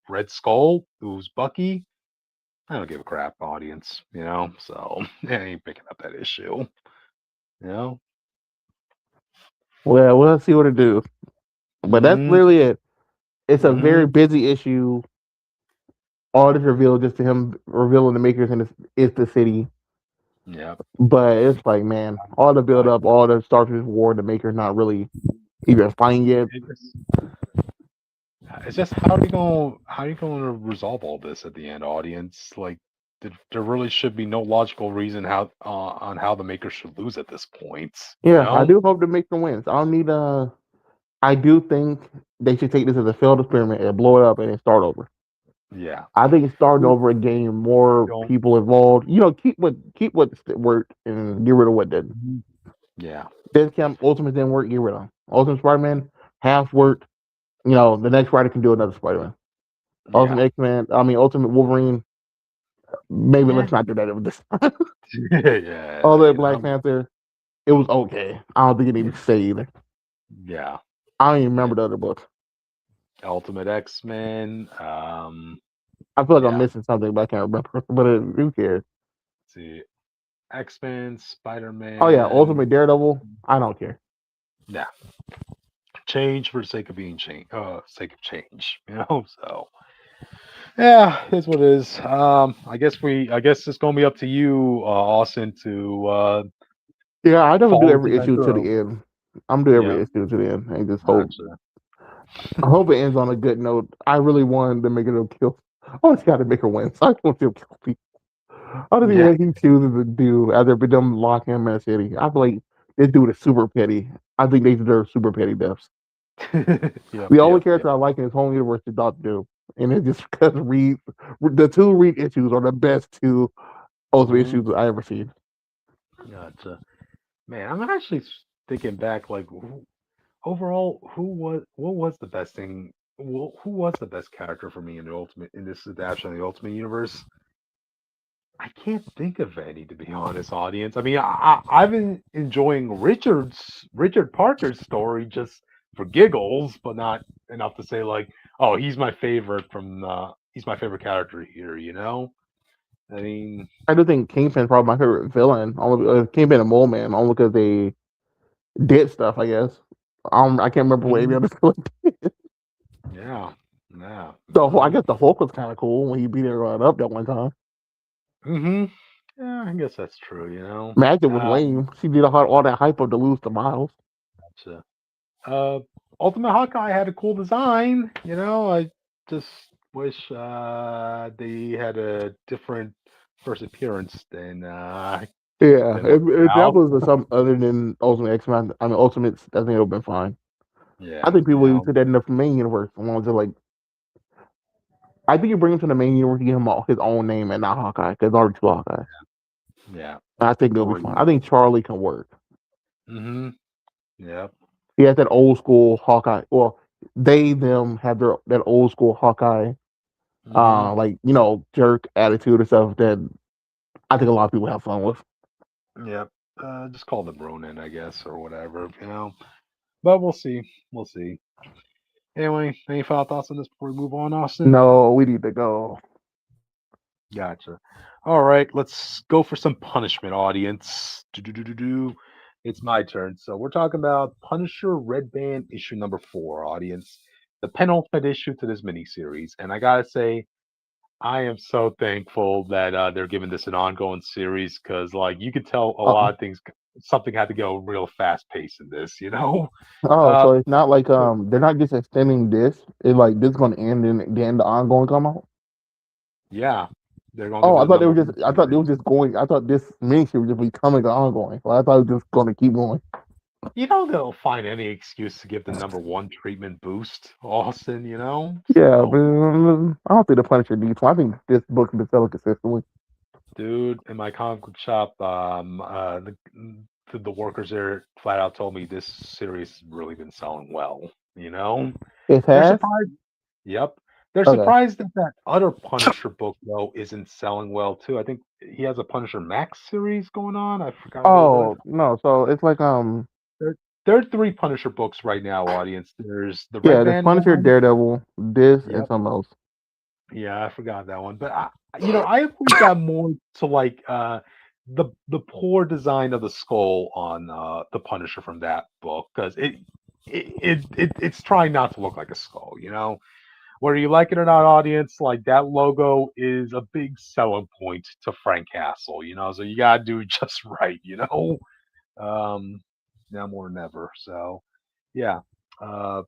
Red Skull, who's Bucky. I don't give a crap, audience. So I ain't picking up that issue. You know. Well, we'll see what it do. But that's Mm-hmm. literally it. It's a very Mm-hmm. busy issue. All this revealed just to him revealing the Makers in is the city. Yeah. But it's like, man, all the build up, all the Starfish War, the Maker's not really even fighting yet. It's just how are you going to resolve all this at the end, audience? Like, there really should be no logical reason how on how the maker should lose at this point. You Yeah, I know? do hope the Maker wins. I don't need I do think they should take this as a failed experiment and blow it up and then start over. Yeah. I think starting Who over again, more don't? people involved. Keep what worked and get rid of what didn't. Mhm. Yeah. Then Camp Ultimate didn't work, get rid of them. Ultimate Spider-Man half worked. The next writer can do another Spider-Man. Yeah. Ultimate X-Men, I mean Ultimate Wolverine. Maybe Yeah. let's not do that this time. Yeah. Ultimate Black Panther, it was okay. I don't think it needed to say either. Yeah. I don't even Yeah. remember the other book. Ultimate X-Men. I feel like I'm Yeah. missing something, but I can't remember. But who cares? Let's see. X-Men, Oh yeah, Spider-Man. Ultimate Daredevil. I don't care. Yeah. Change for the sake of being change. Sake of change. So yeah, it's what it is. I guess it's gonna be up to you, Austin, to Yeah, I never do follow this every event issue to through. the end. I'm doing Yeah, every issue to the end and just hope. gotcha. I hope it ends on a good note. I really wanted to make it a kill. I just got to make her win. So I don't want to kill people. I don't see Yeah. what he chooses to do after them locking him in a city. I feel like this dude is super petty. I think they deserve super petty deaths. Yep. The only Yep. Yep. character I like in his whole universe is Doctor Doom, and it's just because the two Reed issues are the best two Ultimate Hmm. issues I ever seen. Gotcha. Man, I'm actually thinking back, like overall, what was the best thing? Who was the best character for me in the ultimate in this adaptation of the Ultimate Universe? I can't think of any, to be honest, audience. I mean, I've been enjoying Richard Parker's story just for giggles, but not enough to say like, oh, he's my favorite character here. I mean, I do think Kingpin's probably my favorite villain. Only Kingpin and Mole Man, only because they did stuff. I guess. I can't remember what any mhm, other villain. yeah, yeah, So I well, guess the Hulk was kind of cool when he beat everyone up that one time. hmm yeah, I guess that's true. Magda was lame. She did all that hype up to lose to Miles. Gotcha. Uh, Ultimate Hawkeye had a cool design. I just wish they had a different first appearance Yeah, than what came if that out. was something other than Ultimate X Men, I mean Ultimates, I think it would have been fine. I Yeah, think people even took that in the main universe. The ones that like, I think you bring him to the main universe, you give him his own name and not Hawkeye, because there's already two Hawkeye. yeah. I think it'll be Or fine. I think Charlie can work. mm-hmm. Yeah. He has that old school Hawkeye. Well, they them have their that old school Hawkeye, Mm-hmm. like jerk attitude or stuff that I think a lot of people have fun with. Yep. Just call them Ronin, I guess, or whatever. But we'll see. We'll see. Anyway, any final thoughts on this before we move on, Austin? No, we need to go. Gotcha. All right, let's go for some punishment, audience. Do. It's my turn. So we're talking about Punisher Red Band issue number 4, audience. The penultimate issue to this miniseries. And I gotta say, I am so thankful that they're giving this an ongoing series because, like, you could tell a Oh, lot of things. Something had to go real fast paced in this. oh, Uh, so it's not like so they're not just extending this. It's like this is going to end and then the ongoing come out. yeah, they're gonna give Oh, it I a thought they number were just. one I thought they treatment. was just going. I thought this miniseries was just becoming ongoing. Well, I thought it was just going to keep going. They'll find any excuse to give the number one treatment boost, Austin. Yeah, So, but I don't think the Punisher needs one. I think this book's been selling consistently. dude, in my comic book shop, the workers there flat out told me this series has really been selling well. It They're has. surprised. Yep. They're Okay. surprised that other Punisher book, though, isn't selling well, too. I think he has a Punisher Max series going on. I forgot what it was. Oh no, so it's like There are three Punisher books right now, audience. There's the Red yeah, there's Band Punisher, one. Daredevil, this, and Yep. something else. Yeah, I forgot that one. But I equate that more to like the poor design of the skull on the Punisher from that book because it's trying not to look like a skull. Whether you like it or not, audience, like that logo is a big selling point to Frank Castle. So you gotta do it just right. Um, now more than ever. So yeah, uh,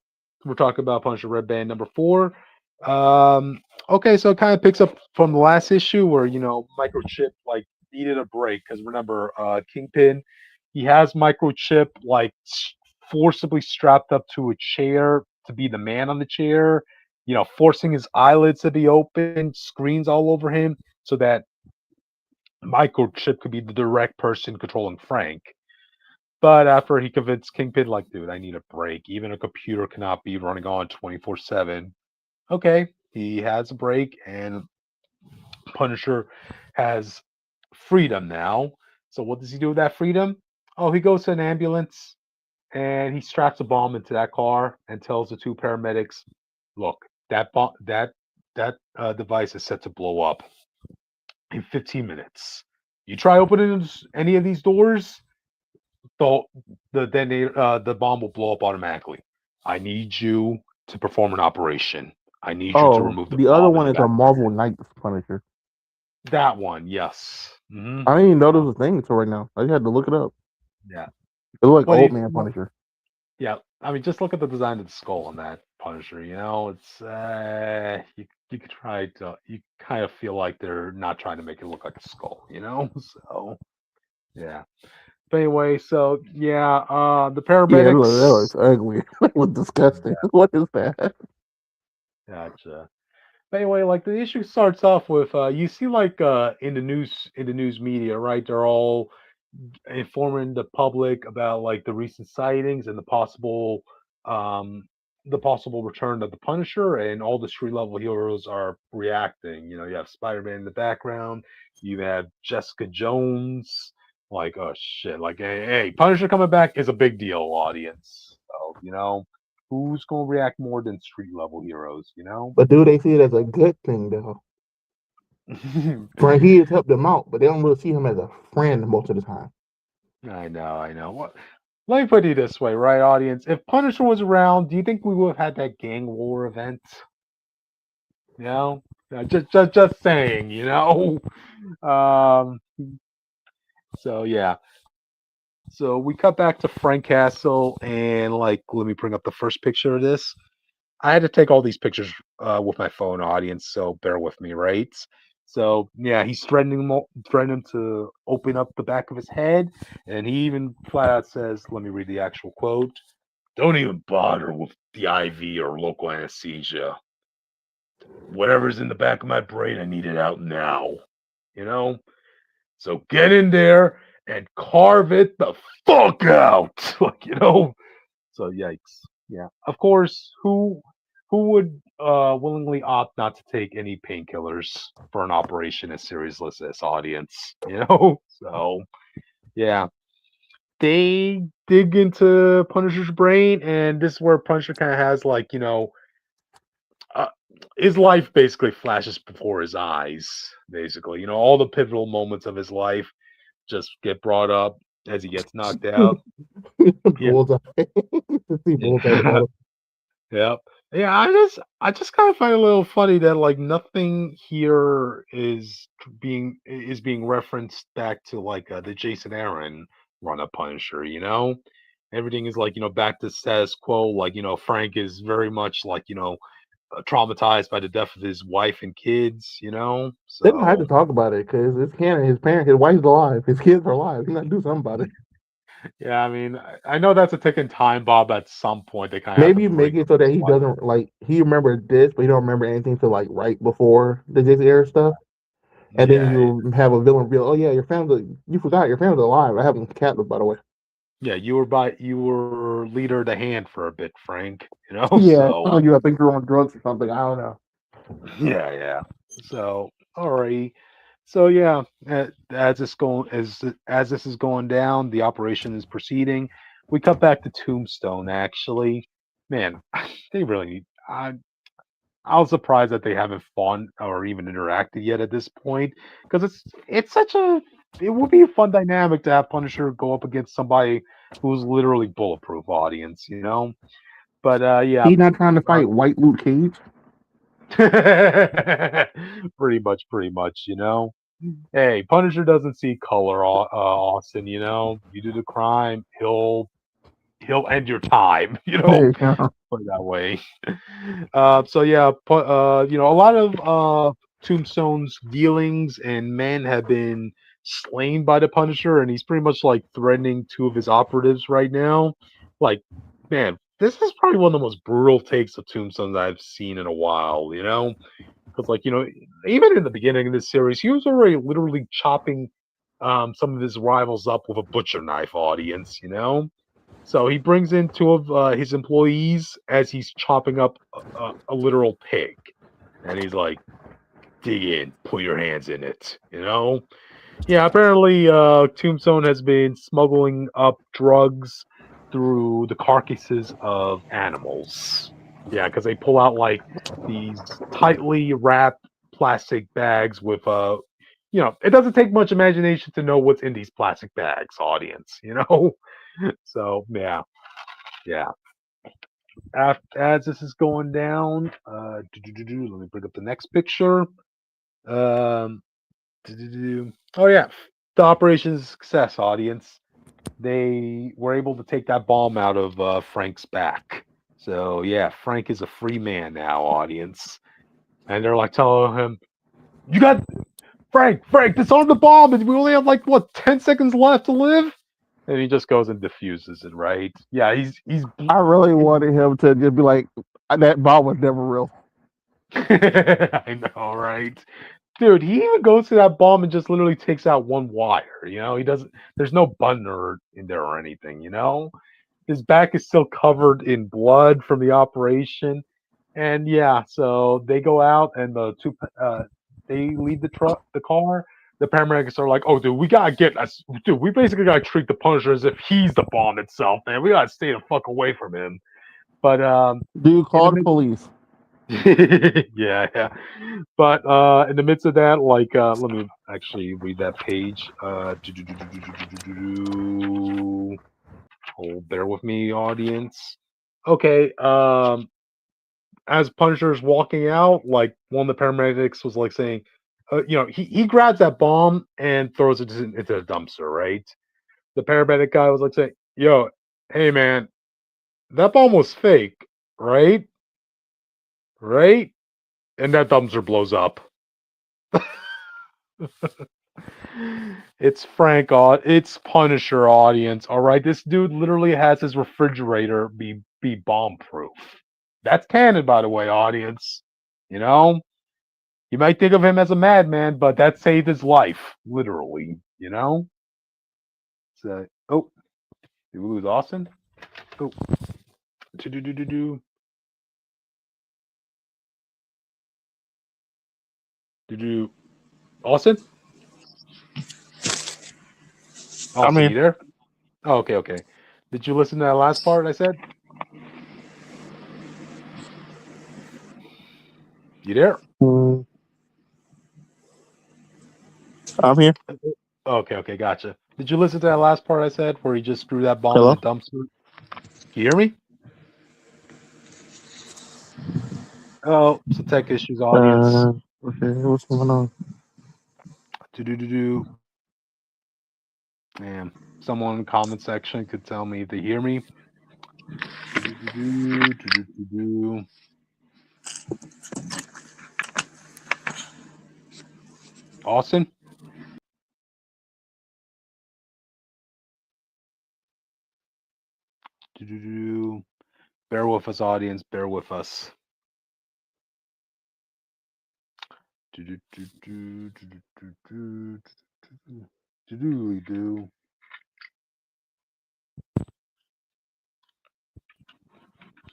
we're talking about Punisher Red Band number 4. Okay, so it kind of picks up from the last issue where Microchip like needed a break because remember, Kingpin, he has Microchip like forcibly strapped up to a chair to be the man on the chair. Forcing his eyelids to be open, screens all over him, so that Microchip could be the direct person controlling Frank. But after he convinced Kingpin, like, dude, I need a break. Even a computer cannot be running on 24/7. Okay, he has a break, and Punisher has freedom now. So what does he do with that freedom? Oh, he goes to an ambulance and he straps a bomb into that car and tells the two paramedics, "Look, that device is set to blow up in 15 minutes. You try opening any of these doors, the the bomb will blow up automatically. I need you to perform an operation. I need you to Oh, remove the the other bomb in one the is a back." Marvel Knights Punisher. That one, yes. I didn't even know this was a thing until right now. I just had to look it up. Yeah. It looked like What do Old you? Man Punisher. Yeah. I mean, just look at the design of the skull on that Punisher. It's you could try to you kind of feel like they're not trying to make it look like a skull. So yeah. But anyway, so yeah, the Yeah, that paramedics. looks ugly. It was disgusting. What is that? Gotcha. But anyway, like the issue starts off with you see like in the news media, right? They're all informing the public about like the recent sightings and um the possible return of the Punisher, and all the street level heroes are reacting. You have Spider-Man in the background, you have Jessica Jones, like, oh shit, like, hey, Punisher coming back is a big deal, audience. So who's gonna react more than street level heroes? But do they see it as a good thing though? Right, he has helped them out, but they don't really see him as a friend most of the time. I know. What? Let me put it this way, right, audience? If Punisher was around, do you think we would have had that gang war event? You know, just saying. Um. So yeah. So we cut back to Frank Castle, and like, let me bring up the first picture of this. I had to take all these pictures with my phone, audience, so bear with me, right? So yeah, he's threatening to open up the back of his head, and he even flat out says, "Let me read the actual quote: Don't even bother with the IV or local anesthesia. Whatever's in the back of my brain, I need it out now. You know, so get in there and carve it the fuck out." Like, so yikes. Yeah. Of course, who would willingly opt not to take any painkillers for an operation as serious as this, audience? So yeah. They dig into Punisher's brain, and this is where Punisher kind of has like, uh, his life basically flashes before his eyes. Basically, all the pivotal moments of his life just get brought up as he gets knocked out. Yeah. Bullseye. See Bullseye in the bottom. Yep. Yeah, I just kind of find it a little funny that like nothing here is being referenced back to like the Jason Aaron run of Punisher. Everything is like, back to status quo. Like, Frank is very much like, traumatized by the death of his wife and kids. They don't have to So talk about it because it's canon. His parents, his wife's alive. His kids are alive. He's not do something about it. yeah, I mean, I know that's a ticking time bomb at some point. They kind of have to Maybe make break it up so that his he life. doesn't like he remembered this, but he don't remember anything to like right before the Disney era stuff. And then Yeah, you have a villain reveal, oh yeah, your family, you forgot your family's alive. I have them captive, by the way. yeah, you were leader of the hand for a bit, Frank. Yeah, So oh, you I think you're on drugs or something. I don't know. yeah, yeah. So alrighty. So yeah, as this is going down, the operation is proceeding. We cut back to Tombstone. Actually, man, they really need. I was surprised that they haven't fought or even interacted yet at this point, because it's such a it would be a fun dynamic to have Punisher go up against somebody who's literally bulletproof, audience. But yeah, He's not trying to uh, fight White Luke Cage. pretty much. Hey, Punisher doesn't see color, Austin. You do the crime, he'll end your time. There you go. Put it that way. So yeah, a lot of Tombstone's dealings and men have been slain by the Punisher, and he's pretty much like threatening two of his operatives right now. Like, man, this is probably one of the most brutal takes of Tombstone that I've seen in a while. Because like even in the beginning of this series, he was already literally chopping some of his rivals up with a butcher knife. Audience. So he brings in two of his employees as he's chopping up a literal pig, and he's like, "Dig in, put your hands in it." Yeah, apparently, Tombstone has been smuggling up drugs through the carcasses of animals. Yeah, because they pull out like these tightly wrapped plastic bags with it doesn't take much imagination to know what's in these plastic bags, audience. So yeah, yeah. As this is going down, let me bring up the next picture. Um, oh yeah, the operation is a success, audience. They were able to take that bomb out of Frank's back. So yeah, Frank is a free man now, audience. And they're like telling him, "You got Frank, disarm the bomb, and we only have like what 10 seconds left to live." And he just goes and diffuses it. Right? Yeah, I really wanted him to just be like, that ball was never real. I know, right? Dude, he even goes to that bomb and just literally takes out one wire. He doesn't. There's no button or in there or anything. His back is still covered in blood from the operation, and yeah. So they go out and they leave the car. The paramedics are like, "Oh, dude, we gotta get us, dude. We basically gotta treat the Punisher as if he's the bomb itself, man. We gotta stay the fuck away from him." But Do you in the call the midst police? yeah, yeah. But in the midst of that, like, let me actually read that page. Hold, bear with me, audience. Okay. As Punisher's walking out, like one of the paramedics was like saying, he grabs that bomb and throws it into the dumpster, right? The paramedic guy was like saying, "Yo, hey man, that bomb was fake, right? Right?" And that dumpster blows up. It's it's Punisher audience, all right? This dude literally has his refrigerator be bomb proof. That's canon, by the way, audience. You know, you might think of him as a madman, but that saved his life, literally. You know. So, oh, did we lose Austin? Oh, do do do do do do. Austin, I Austin, mean, you there? Oh, okay, okay. Did you listen to that last part I said? You there? mm, I'm here. Okay, okay, gotcha. Did you listen to that last part I said where he just threw that bomb in Hello. the dumpster? Can you hear me? Oh, some tech issues, audience. Okay, what's going on? Do do do do. Man, someone in the comment section could tell me if they hear me. Do do do do do do do do. Austin, do do do. Bear with us, audience. Bear with us. Do do do do do do do do do do do.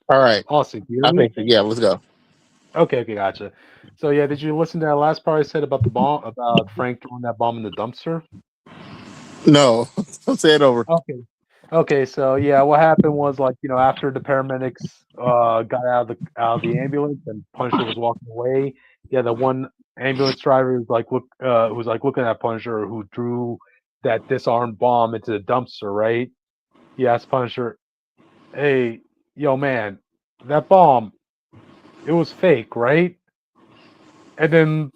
All right. Austin, can you hear I me? think yeah. Let's go. Okay, okay, gotcha. So yeah, did you listen to that last part I said about the bomb, about Frank throwing that bomb in the dumpster? No, say it over. Okay. Okay, so yeah, what happened was like, after the paramedics got out of the ambulance and Punisher was walking away, yeah, the one ambulance driver was like looking at Punisher who threw that disarmed bomb into the dumpster, right? He asked Punisher, "Hey, yo man, that bomb, it was fake, right?" And then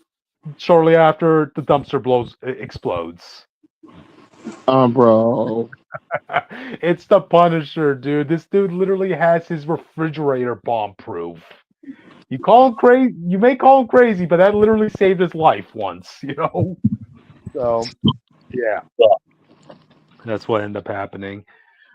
shortly after the dumpster explodes. Bro. It's the Punisher, dude. This dude literally has his refrigerator bomb proof. You call him crazy, you may call him crazy, but that literally saved his life once, you know? So, yeah, that's what ended up happening.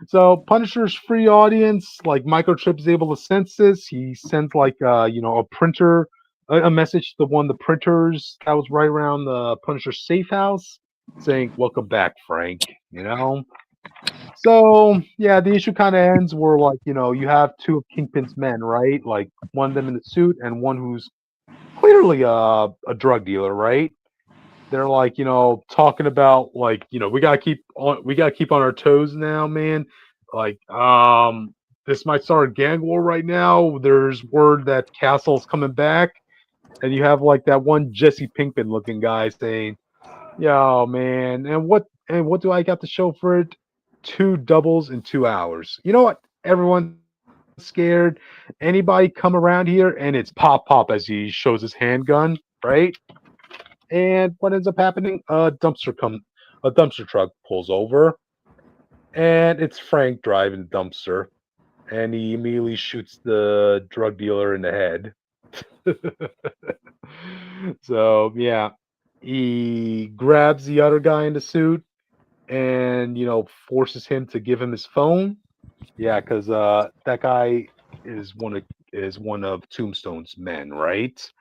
So, Punisher's free audience, like Microchip is able to sense this. He sends like a printer, a message to one of the printers that was right around the Punisher's safe house saying, "Welcome back, Frank." You know? So yeah, the issue kind of ends where like you have two of Kingpin's men, right? Like one of them in the suit and one who's clearly a drug dealer, right? They're like talking about like we gotta keep on our toes now, man. Like this might start a gang war right now. There's word that Castle's coming back, and you have like that one Jesse Pinkman looking guy saying, "Yo, man, and what do I got to show for it? Two doubles in 2 hours. You know what? Everyone's scared. Anybody come around here, and it's pop pop as he shows his handgun, right? And what ends up happening? A dumpster truck pulls over, and it's Frank driving the dumpster, and he immediately shoots the drug dealer in the head. So yeah, he grabs the other guy in the suit and forces him to give him his phone. Yeah, because that guy is one of Tombstone's men, right?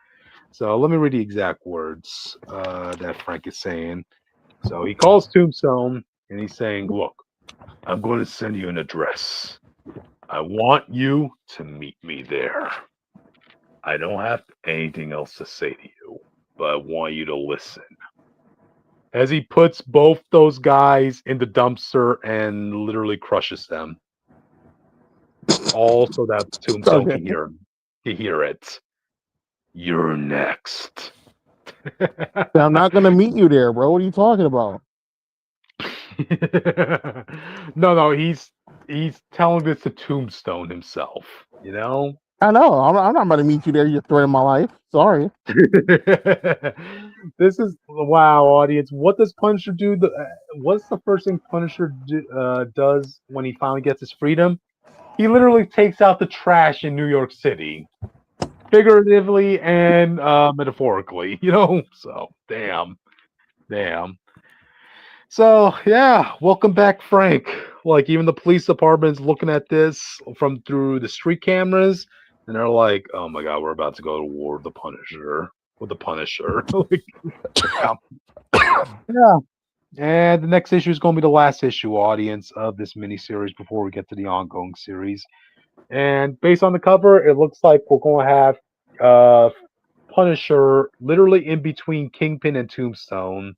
So let me read the exact words that Frank is saying. So he calls Tombstone and he's saying, "Look, I'm going to send you an address. I want you to meet me there. I don't have anything else to say to you, but I want you to listen." As he puts both those guys in the dumpster and literally crushes them, all so that Tombstone Okay. can hear it. You're next. I'm not gonna meet you there, bro. What are you talking about? No, no, he's telling this to Tombstone himself. You know? I know. I'm not about to meet you there. You're threatening my life. Sorry. This is wow, audience. What does Punisher do? What's the first thing Punisher does when he finally gets his freedom? He literally takes out the trash in New York City, figuratively and metaphorically. So damn. So yeah, welcome back, Frank. Like even the police department's looking at this from through the street cameras, and they're like, "Oh my god, we're about to go to war with the Punisher." With the Punisher, like, yeah, yeah. And the next issue is going to be the last issue, audience, of this miniseries before we get to the ongoing series. And based on the cover, it looks like we're going to have uh, Punisher literally in between Kingpin and Tombstone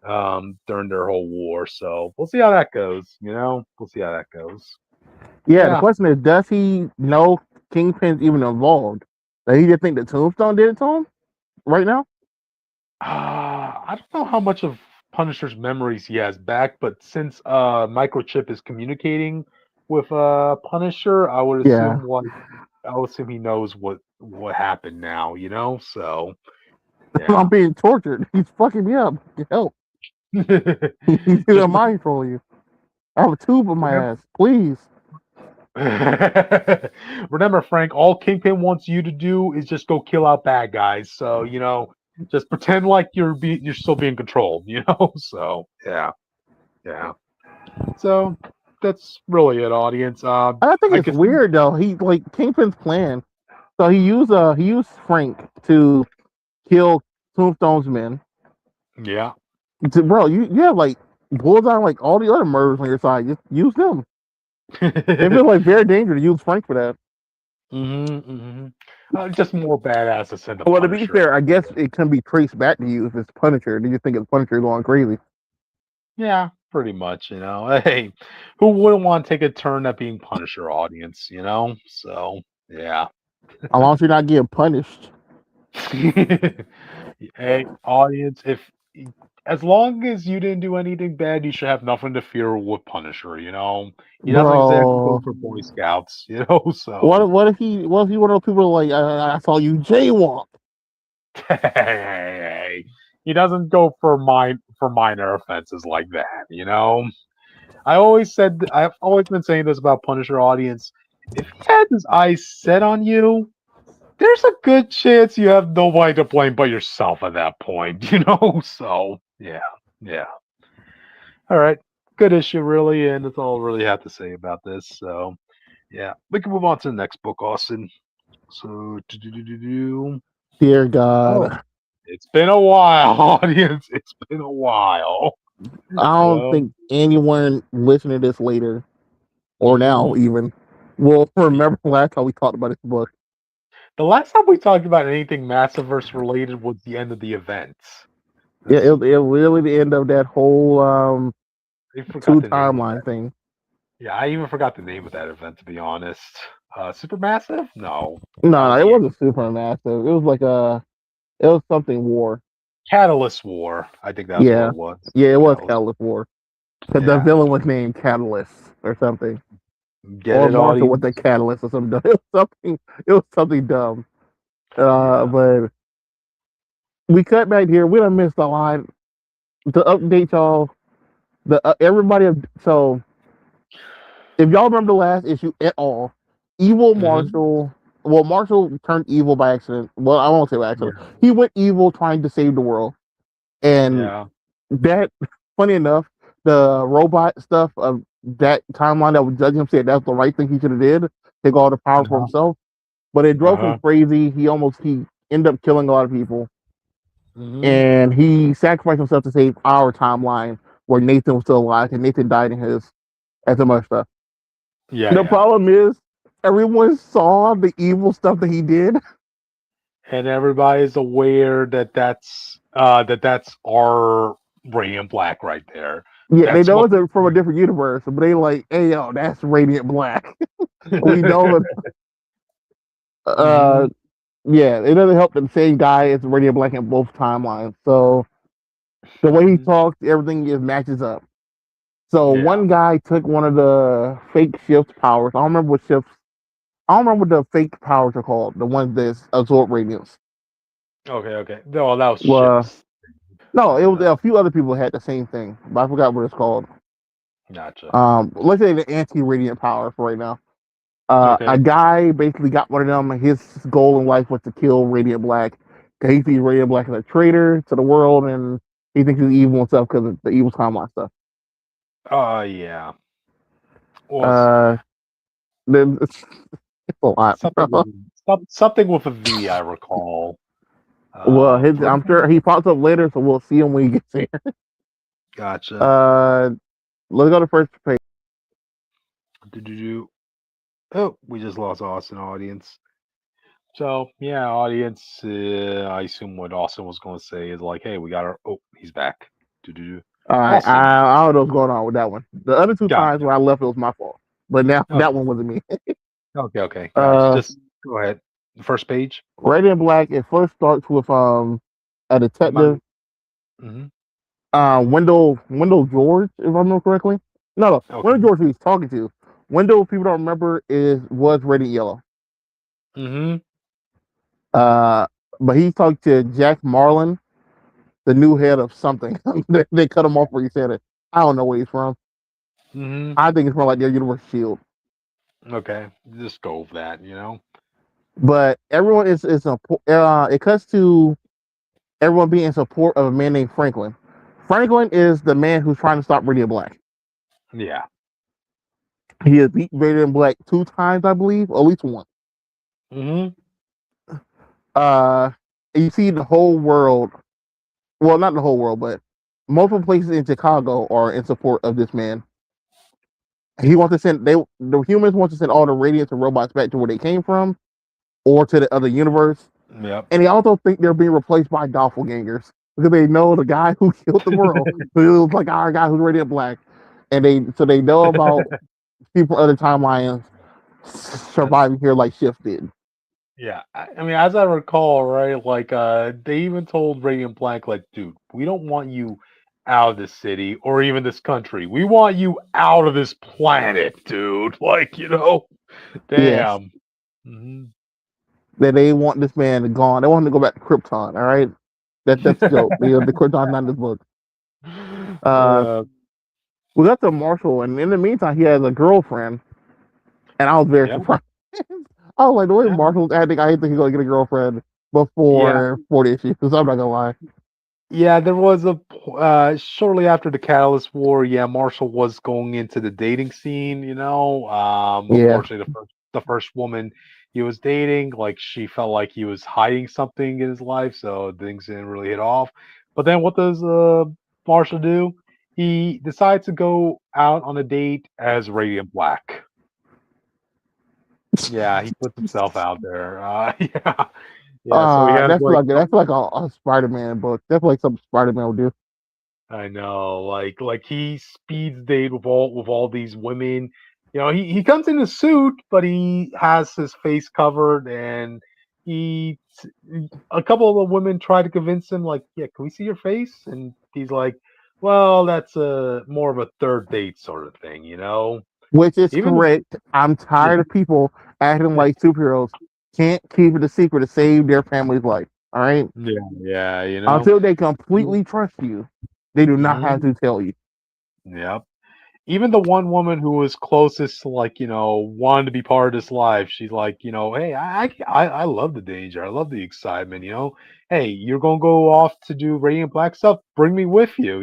during their whole war. So we'll see how that goes. We'll see how that goes. Yeah, the Yeah. question is, does he know Kingpin's even involved? Does he just think the Tombstone did it to him right now? I don't know how much of Punisher's memories he has back, but since Microchip is communicating with Punisher, Yeah. I would assume he knows what happened now. So I'm yeah. being tortured. He's fucking me up. Help. He's Just gonna mind control you. I have a tube in my remember. ass. Please. Remember, Frank, all Kingpin wants you to do is just go kill out bad guys. So, just pretend like you're still being controlled. So yeah. So that's really it, audience. I think I it's guess weird though. He like Kingpin's plan. So he used Frank to kill Tombstone's men. yeah. Bro, you have like Bullseye, like all the other murders on your side. Just use them. It feels like very dangerous to use Frank for that. hmm just more badass to send the Well, to be Punisher. fair, I guess it can be traced back to you if it's Punisher. Then you think it's Punisher going crazy. Yeah, pretty much. Hey, who wouldn't want to take a turn at being Punisher, audience? So yeah. As long as you're not getting punished. Hey, audience, if as long as you didn't do anything bad, you should have nothing to fear with Punisher. He doesn't exactly go Bro. for Boy Scouts. What So what if he one of those people like I saw you jaywalk? hey, he doesn't go for minor offenses like that. I've always been saying this about Punisher, audience. If he had his eyes set on you, there's a good chance you have nobody to blame but yourself at that point. So yeah. All right, good issue, really, and that's all I really have to say about this. So yeah, we can move on to the next book, Austin. So Dear oh, God. it's been a while, audience. It's been a while. I don't So think anyone listening to this later or now mhm. even will remember the last time we talked about this book. The last time we talked about anything Massiverse related was the end of the events. Yeah, This it really the end of that whole I forgot two the name of timeline that. thing. Yeah, I even forgot the name of that event, to be honest. Supermassive? No, that No, was it the wasn't super massive. It was like it was something war. Catalyst War. I think that's what Yeah. it was. Yeah, it was Catalyst. Catalyst War. Because the Yeah. villain was named Catalyst or something. Get Or it, Marshall with audience? the catalyst or something. It was something dumb. Yeah. But we cut back here. We done missed a lot. To update y'all, the everybody. So if y'all remember the last issue at all, evil hmm Marshall. Well, Marshall turned evil by accident. Well, I won't say by accident. Yeah. He went evil trying to save the world, and Yeah. that, funny enough, the robot stuff of that timeline that was judging him said that's the right thing he should have did. Take all the power for Uh-huh. himself, but it drove him Uh-huh. crazy. He ended up killing a lot of people, hmm and he sacrificed himself to save our timeline where Nathan was still alive, and Nathan died in his and some other stuff. Yeah, The yeah. problem is everyone saw the evil stuff that he did. And everybody's aware that that's our Radiant Black right there. Yeah, they That's know what. it's from a different universe, but they like, hey yo, that's Radiant Black. We know it. hmm Uh, yeah, it doesn't help that the same guy is Radiant Black in both timelines. So the way he hmm talks, everything is matches up. So Yeah. one guy took one of the fake shift powers. I don't remember what shifts. I don't remember what the fake powers are called. The ones that absorb radiance. Okay, okay. No, that was Well, ships. no, it was No, a few other people had the same thing, but I forgot what it's called. gotcha. Let's say the anti-radiant power for right now. A Okay. guy basically got one of them. His goal in life was to kill Radiant Black. 'Cause he sees Radiant Black as a traitor to the world, and he thinks he's evil and stuff because of the evil timeline stuff. Yeah. Was Uh, then it's a lot, something bro. something with a V, I recall. Well, For I'm sure he pops up later, so we'll see him when he gets here. gotcha. Uh, let's go to first page. Did you? Oh, we just lost Austin audience. So yeah, audience. I assume what Austin was going to say is like, hey, we got our. Oh, he's back. Do. All right, Austin. I don't know what's going on with that one. The other two times Gotcha. when I left, it was my fault, but now that Okay. one wasn't me. Okay. Gotcha. Uh, Just go ahead. The first page. Radiant Black. It first starts with a detective, Mm-hmm. Wendell George, if I remember correctly. No, Okay. Wendell George who he's talking to. Wendell, people don't remember, is was Radiant Yellow. Mm-hmm. Uh, but he talked to Jack Marlin, the new head of something. They cut him off where he said it. I don't know where he's from. Mm-hmm. I think it's from like their Universe Shield. Okay. Just go with that. But everyone is it cuts to everyone being in support of a man named Franklin. Franklin is the man who's trying to stop Radiant Black. Yeah. He has beat Radiant Black two times, I believe, or at least one. Mm-hmm. Uh, you see the whole world. Well, not the whole world, but multiple places in Chicago are in support of this man. He wants to send the humans want to send all the radiants and robots back to where they came from, or to the other universe. Yep. And they also think they're being replaced by doppelgangers because they know the guy who killed the world, who was like our guy who's Radiant Black, and they know about people from other timelines surviving here like Shift did. Yeah, I mean, as I recall, right, like they even told Radiant Black, like, dude, we don't want you out of this city or even this country. We want you out of this planet, dude. Like, Yes, damn. Hmm. that they want this man gone. They want him to go back to Krypton. All right, that's the joke. The Krypton's not in this book. Uh, uh, we got to Marshall, and in the meantime, he has a girlfriend, and I was very yeah, surprised. I was like, the way yeah, Marshall's acting, I didn't think he's gonna get a girlfriend yeah. before 40 issues. I'm not gonna lie. Yeah, there was shortly after the Catalyst War, yeah, Marshall was going into the dating scene. Yeah, Unfortunately the first woman he was dating, like she felt like he was hiding something in his life, so things didn't really hit off. But then what does Marshall do? He decides to go out on a date as Radiant Black. Yeah, he puts himself out there. Yeah. Yeah, so he has like that's like a Spider-Man book. That's like something Spider-Man would do. I know, like he speeds date with all these women. He comes in a suit, but he has his face covered, and he a couple of the women try to convince him, like, yeah, can we see your face? And he's like, well, that's a more of a third date sort of thing. Which is Even correct. I'm tired of people acting like superheroes can't keep it a secret to save their family's life. All right. yeah, yeah, Until they completely trust you, they do not have mm-hmm, to tell you. yeah. Even the one woman who was closest to wanting to be part of this life, she's like, hey, I love the danger, I love the excitement. Hey, you're gonna go off to do Radiant Black stuff, bring me with you.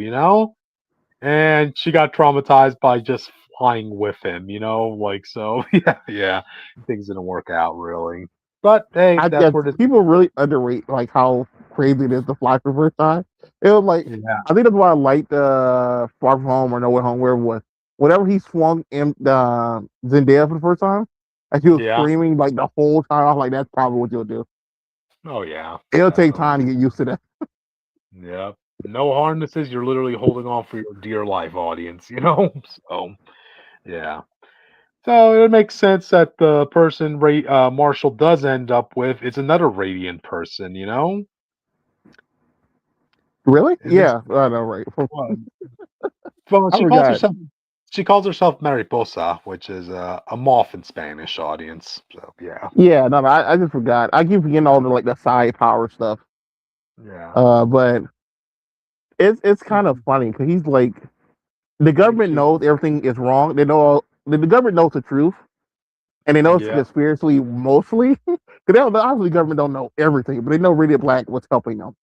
And she got traumatized by just flying with him. Like, so yeah, things didn't work out really, but hey, I that's yeah, where this. people really underrate like how crazy it is to fly for the first time. It was like Yeah, I think that's why I liked Far From Home or Nowhere Home, wherever it was. Whenever he swung in Zendaya for the first time, and she was yeah, screaming like the whole time, I was like, that's probably what you'll do. oh yeah, It'll take definitely. time to get used to that. Yeah. No harnesses. You're literally holding on for your dear life, audience. So, yeah. So it makes sense that the person Marshall does end up with is another Radiant person. Really? His name's, Yeah, I know, right? well, well, I she calls forgot. herself she calls herself Mariposa, which is a moth in Spanish, audience. So yeah. Yeah, no, I just forgot. I keep forgetting all the like the side power stuff. Yeah. But it's kind of funny because he's like the Makes government you. knows everything is wrong. They know the government knows the truth, and they know it's a Yeah. conspiracy mostly. Because obviously the government don't know everything, but they know Radiant Black was helping them.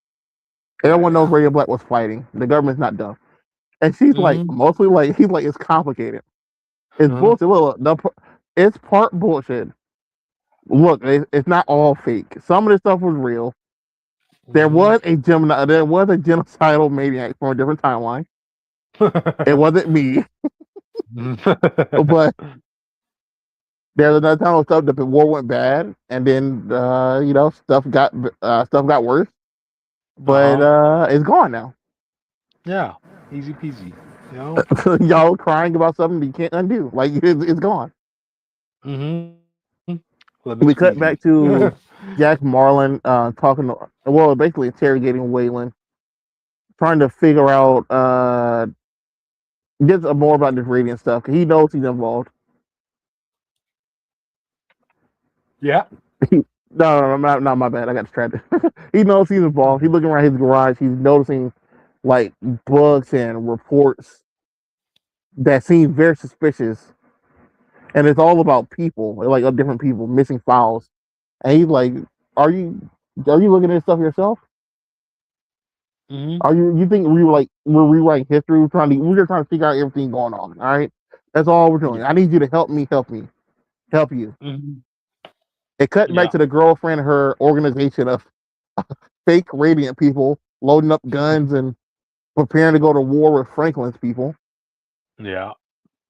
Yeah. Everyone knows Yeah. Radiant Black was fighting. The government's not dumb. And she's like Mm-hmm. mostly like he's like it's complicated. It's Uh-huh. bullshit. Look, it's part bullshit. Look, it's not all fake. Some of the stuff was real. There Mm-hmm. was a Gemini. There was a genocidal maniac from a different timeline. It wasn't me, but there's another time of stuff that the war went bad, and then stuff got worse. But Uh-huh. it's gone now. Yeah. Easy peasy. You know? Y'all crying about something that you can't undo. Like it's gone. Mm-hmm. Lemon We squeezy. cut back to Jack Marlin talking to, well, basically interrogating Waylon, trying to figure out get more about this Radiant stuff because he knows he's involved. Yeah. No, not my bad. I got distracted. He knows he's involved. He's looking around his garage. He's noticing like bugs and reports that seem very suspicious, and it's all about people, like of different people missing files. And he's like, "Are you looking at this stuff yourself? Mm-hmm. Are you think we're rewriting history? We're just trying to figure out everything going on. All right, that's all we're Yeah. doing. I need you to help you." Mm-hmm. It cut back Yeah. to the girlfriend, her organization of fake Radiant people loading up guns and preparing to go to war with Franklin's people. Yeah.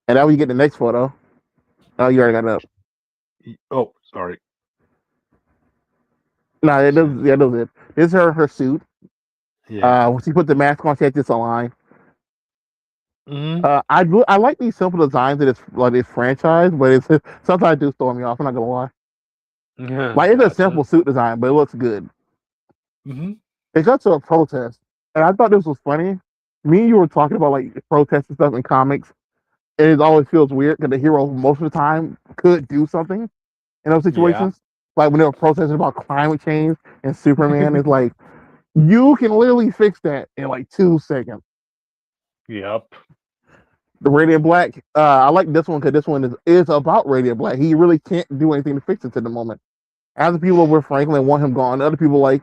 And now we get the next photo. Oh, you already got it up. Oh, sorry. No, it does. See. Yeah, it does it. This is her suit. Yeah. When she put the mask on, she had this line. Mm-hmm. I like these simple designs of this franchise, but it's sometimes do throw me off. I'm not gonna lie. Yeah. Like it's a Gotcha. simple suit design, but it looks good. Mm-hmm. It got to a protest, and I thought this was funny. Me and you were talking about like protests and stuff in comics, and it always feels weird because the hero most of the time could do something in those Yeah. situations. Like when they were protesting about climate change and Superman is like, you can literally fix that in like 2 seconds. Yep. The Radiant Black, I like this one because this one is about Radiant Black. He really can't do anything to fix it at the moment. Other people over Franklin want him gone. Other people like,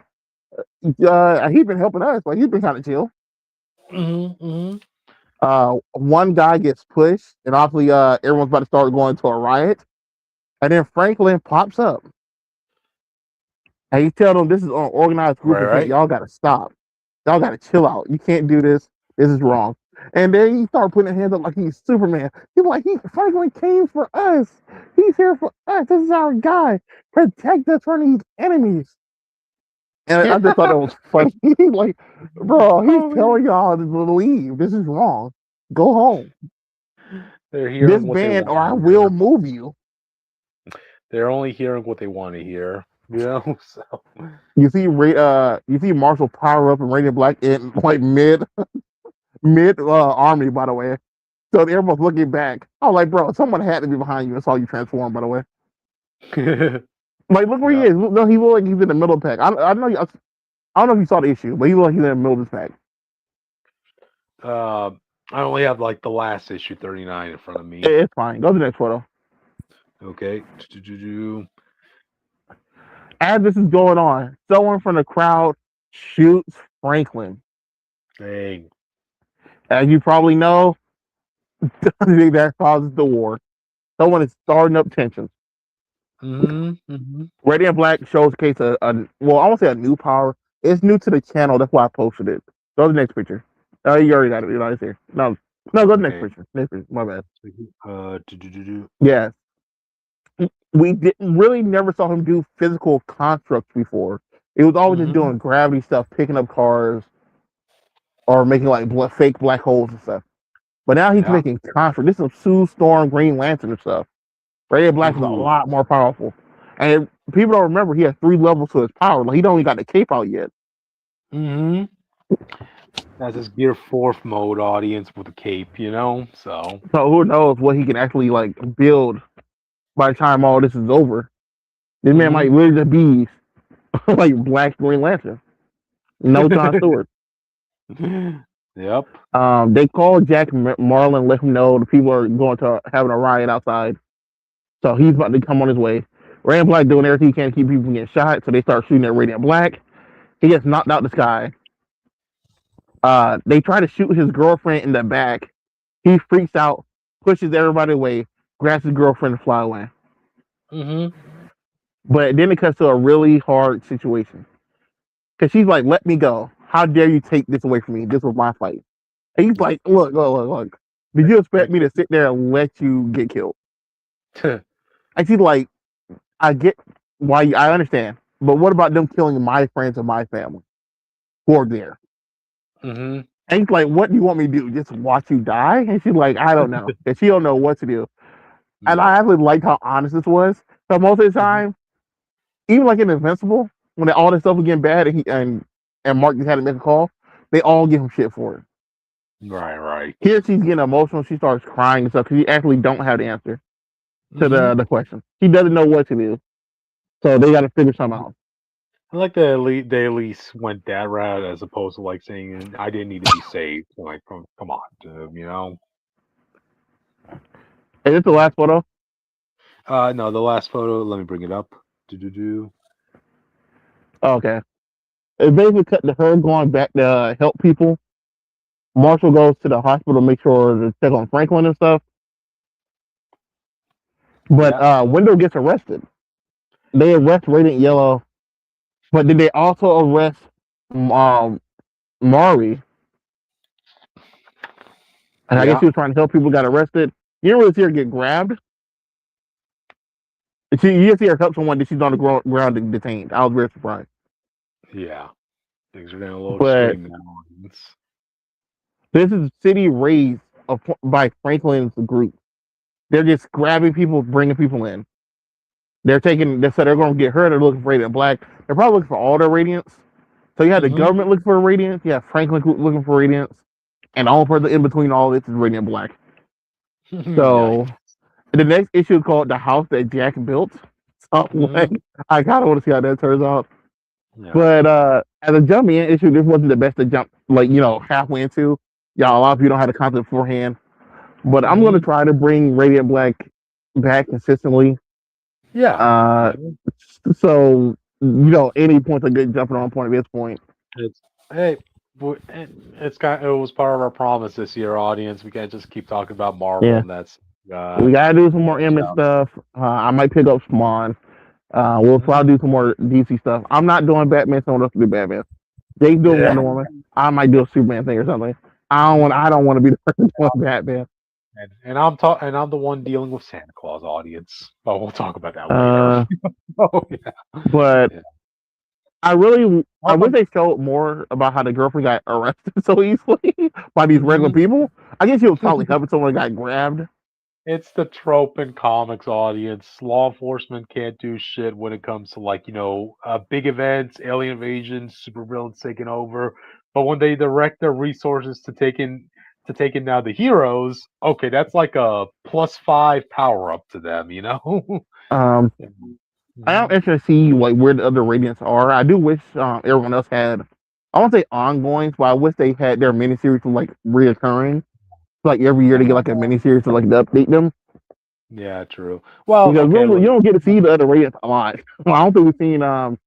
he's been helping us, but he's been kind of chill. Mm-hmm. Mm-hmm. One guy gets pushed, and obviously, everyone's about to start going to a riot. And then Franklin pops up, and he tells them this is an organized group Right. event. Right. Y'all got to stop. Y'all got to chill out. You can't do this. This is wrong. And then he started putting his hands up like he's Superman. He's like, Franklin came for us. He's here for us. This is our guy. Protect us from these enemies. And I just thought that was funny. He's like, bro, he's Oh man. telling y'all to leave. This is wrong. Go home. They're hearing what they Disband want or to I hear. will move you. They're only hearing what they want to hear. You know. So. You see Marshall power up and Radiant Black in like mid army, by the way. So everyone's looking back. I was like, bro, someone had to be behind you and saw you transform, by the way. Like, look where he Yeah. is. No, he look like he's in the middle of the pack. I don't know if you saw the issue, but he look like he's in the middle of this pack. Uh, I only have like the last issue 39 in front of me. It's fine. Go to the next photo. Okay. Do-do-do-do. As this is going on, someone from the crowd shoots Franklin. Dang. As you probably know, that causes the war. Someone is starting up tensions. Mm-hmm. Mm-hmm. Radiant Black showcase well, I won't say a new power. It's new to the channel. That's why I posted it. Go to the next picture. You already got it. You know, it's here. No, go to the next Okay. picture. Next picture. My bad. Do-do-do-do. Yes. We didn't really never saw him do physical constructs before. It was always just Mm-hmm. doing gravity stuff, picking up cars, or making like fake black holes and stuff. But now he's Yeah. making constructs. This is Sue Storm, Green Lantern and stuff. Radiant Black is a Ooh. lot more powerful. And people don't remember he has 3 levels to his power. Like he don't even got the cape out yet. Mm-hmm. That's his Gear Fourth mode audience with a cape, you know. So. So who knows what he can actually like build by the time all this is over. This man Mm-hmm. might really just be like Black Green Lantern. No John Stewart. Yep. They called Jack Marlin, let him know the people are going to having a riot outside. So he's about to come on his way. Radiant Black doing everything he can to keep people from getting shot. So they start shooting at Radiant Black. He gets knocked out the sky. They try to shoot his girlfriend in the back. He freaks out, pushes everybody away, grabs his girlfriend and fly away. Hmm. But then it cuts to a really hard situation. Because she's like, let me go. How dare you take this away from me? This was my fight. And he's like, look. Did you expect me to sit there and let you get killed? And she's like, I get why I understand. But what about them killing my friends and my family who are there? Hmm. And he's like, what do you want me to do? Just watch you die? And she's like, I don't know. And she don't know what to do. And I Yeah. actually liked how honest this was. So most of the Hmm. time, even like in Invincible, when all this stuff was getting bad and Mark just had to make a call, they all give him shit for it. Right. Right. Here she's getting emotional. She starts crying and stuff because she actually don't have the answer to Hmm. the question. She doesn't know what to do. So they got to figure something out. I like the elite. They at least went that route as opposed to like saying I didn't need to be saved. Like, come on, dude, you know. Is this the last photo? No, the last photo. Let me bring it up. Do do do. Oh, okay. It basically cut to her going back to help people. Marshall goes to the hospital to make sure to check on Franklin and stuff. But Yeah. Wendell gets arrested. They arrest Radiant Yellow, but then they also arrest Mari. And I guess Yeah. she was trying to help people, got arrested. You didn't really see her get grabbed. You just see her help someone that she's on the ground detained. I was very surprised. Yeah. Things are getting a little But extreme now. this is city raised by Franklin's group. They're just grabbing people, bringing people in. They said they're going to get her. They're looking for Radiant Black. They're probably looking for all their Radiants. So you had the Hmm. government looking for Radiants. You have Franklin looking for Radiants. And all further in between all this is Radiant Black. So Yikes. the next issue is called The House That Jack Built. So like, Hmm. I kind of want to see how that turns out. Yeah. But as a jumping in issue, this wasn't the best to jump like halfway into. Y'all, a lot of you don't have the concept beforehand. But I'm gonna Hmm. try to bring Radiant Black back consistently. Yeah. Uh, Yeah. so any point's a good jumping on point at this point. It's hey, it was part of our promise this year, audience. We can't just keep talking about Marvel Yeah, and that's we gotta do some more branch image out. stuff. I might pick up Spawn. We'll Mhm. probably do some more DC stuff. I'm not doing Batman. Someone else will do Batman. Jake's doing Yeah. Wonder Woman. I might do a Superman thing or something. I don't want to be the person doing Batman. And I'm the one dealing with Santa Claus, audience. But we'll talk about that later. Uh, Oh yeah. but Yeah. I wish Um, they showed more about how the girlfriend got arrested so easily by these regular mhm. people. I guess she was probably helping someone that got grabbed. It's the trope in comics, audience. Law enforcement can't do shit when it comes to like big events, alien invasions, supervillains taking over. But when they direct their resources to taking now the heroes, okay, that's like a +5 power up to them, you know. Um, I am Mhm. interested to see like where the other Radiants are. I do wish everyone else had. I won't say ongoings, but I wish they had their miniseries from like reoccurring. Like every year they get like a miniseries to like to update them Yeah, true. Well, because okay, really you look. don't get to see the other Radiants a lot. I don't think we've seen the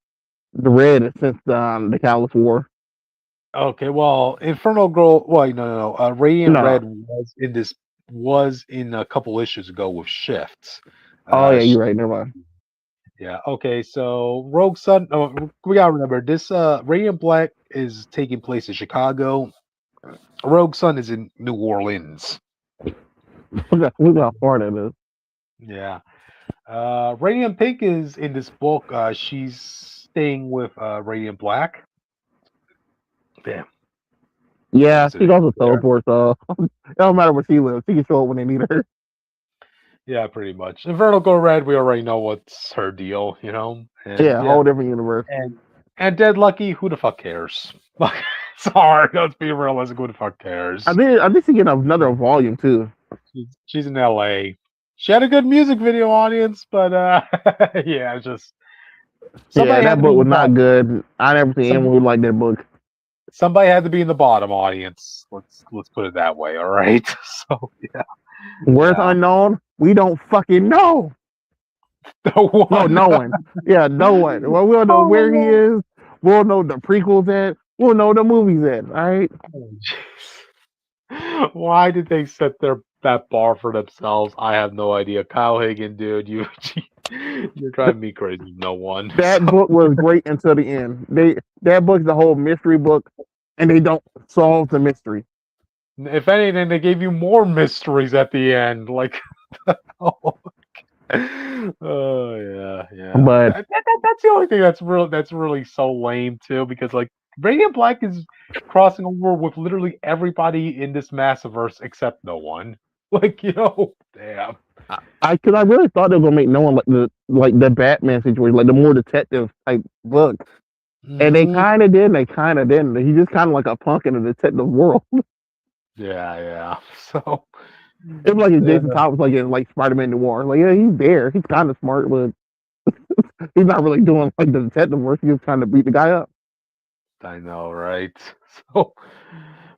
Red since the Catalyst War. Okay, well, Infernal Girl. Well, no. Radiant No. Red was in a couple issues ago with shifts. Oh Uh, yeah, sh- you're right. Never mind. yeah. Okay, so Rogue Sun. Oh, we gotta remember this. Radiant Black is taking place in Chicago. Rogue Sun is in New Orleans. Look how far that is. Yeah. Radiant Pink is in this book. She's staying with Radiant Black. Damn, Yeah, she sitting can also there. teleport, so it don't matter where she lives. She can show up when they need her. Yeah, pretty much. Infernal Go Red, we already know what's her deal, and Yeah, yeah, whole different universe. and Dead Lucky, who the fuck cares? Like, sorry, let's be realistic. Who the fuck cares? I think she getting another volume too. She's in L.A. She had a good music video audience, but yeah, it's just Yeah, somebody had that to be book the was not bad. good. I never seen Some anyone who liked that book. somebody had to be in the bottom audience. Let's put it that way. All right. So Where's yeah, unknown? We don't fucking know. the No, one. no one. Yeah, no one. Well, we'll know Oh where he my is. We'll know the prequels at. We'll know the movies at. All right. god. Why did they set their that bar for themselves? I have no idea. Kyle Hagen, dude, you're driving me crazy. No one. That So book was great until the end. That book's the whole mystery book, and they don't solve the mystery. if anything, they gave you more mysteries at the end. Like, oh, oh yeah, yeah. But That's the only thing that's really so lame too, because like Radiant Black is crossing over with literally everybody in this Massiverse except no one. Like, damn. cause I really thought they were gonna make no one like the Batman situation, like the more detective type book. And they Hmm. kind of did, and they kind of didn't. He's just kind of like a punk in the detective world. Yeah, yeah. So, It was like if yeah, Jason Todd was like in like Spider-Man Noir. Like, yeah, he's there. He's kind of smart, but he's not really doing like the detective work. He's just trying to beat the guy up. I know, right? So,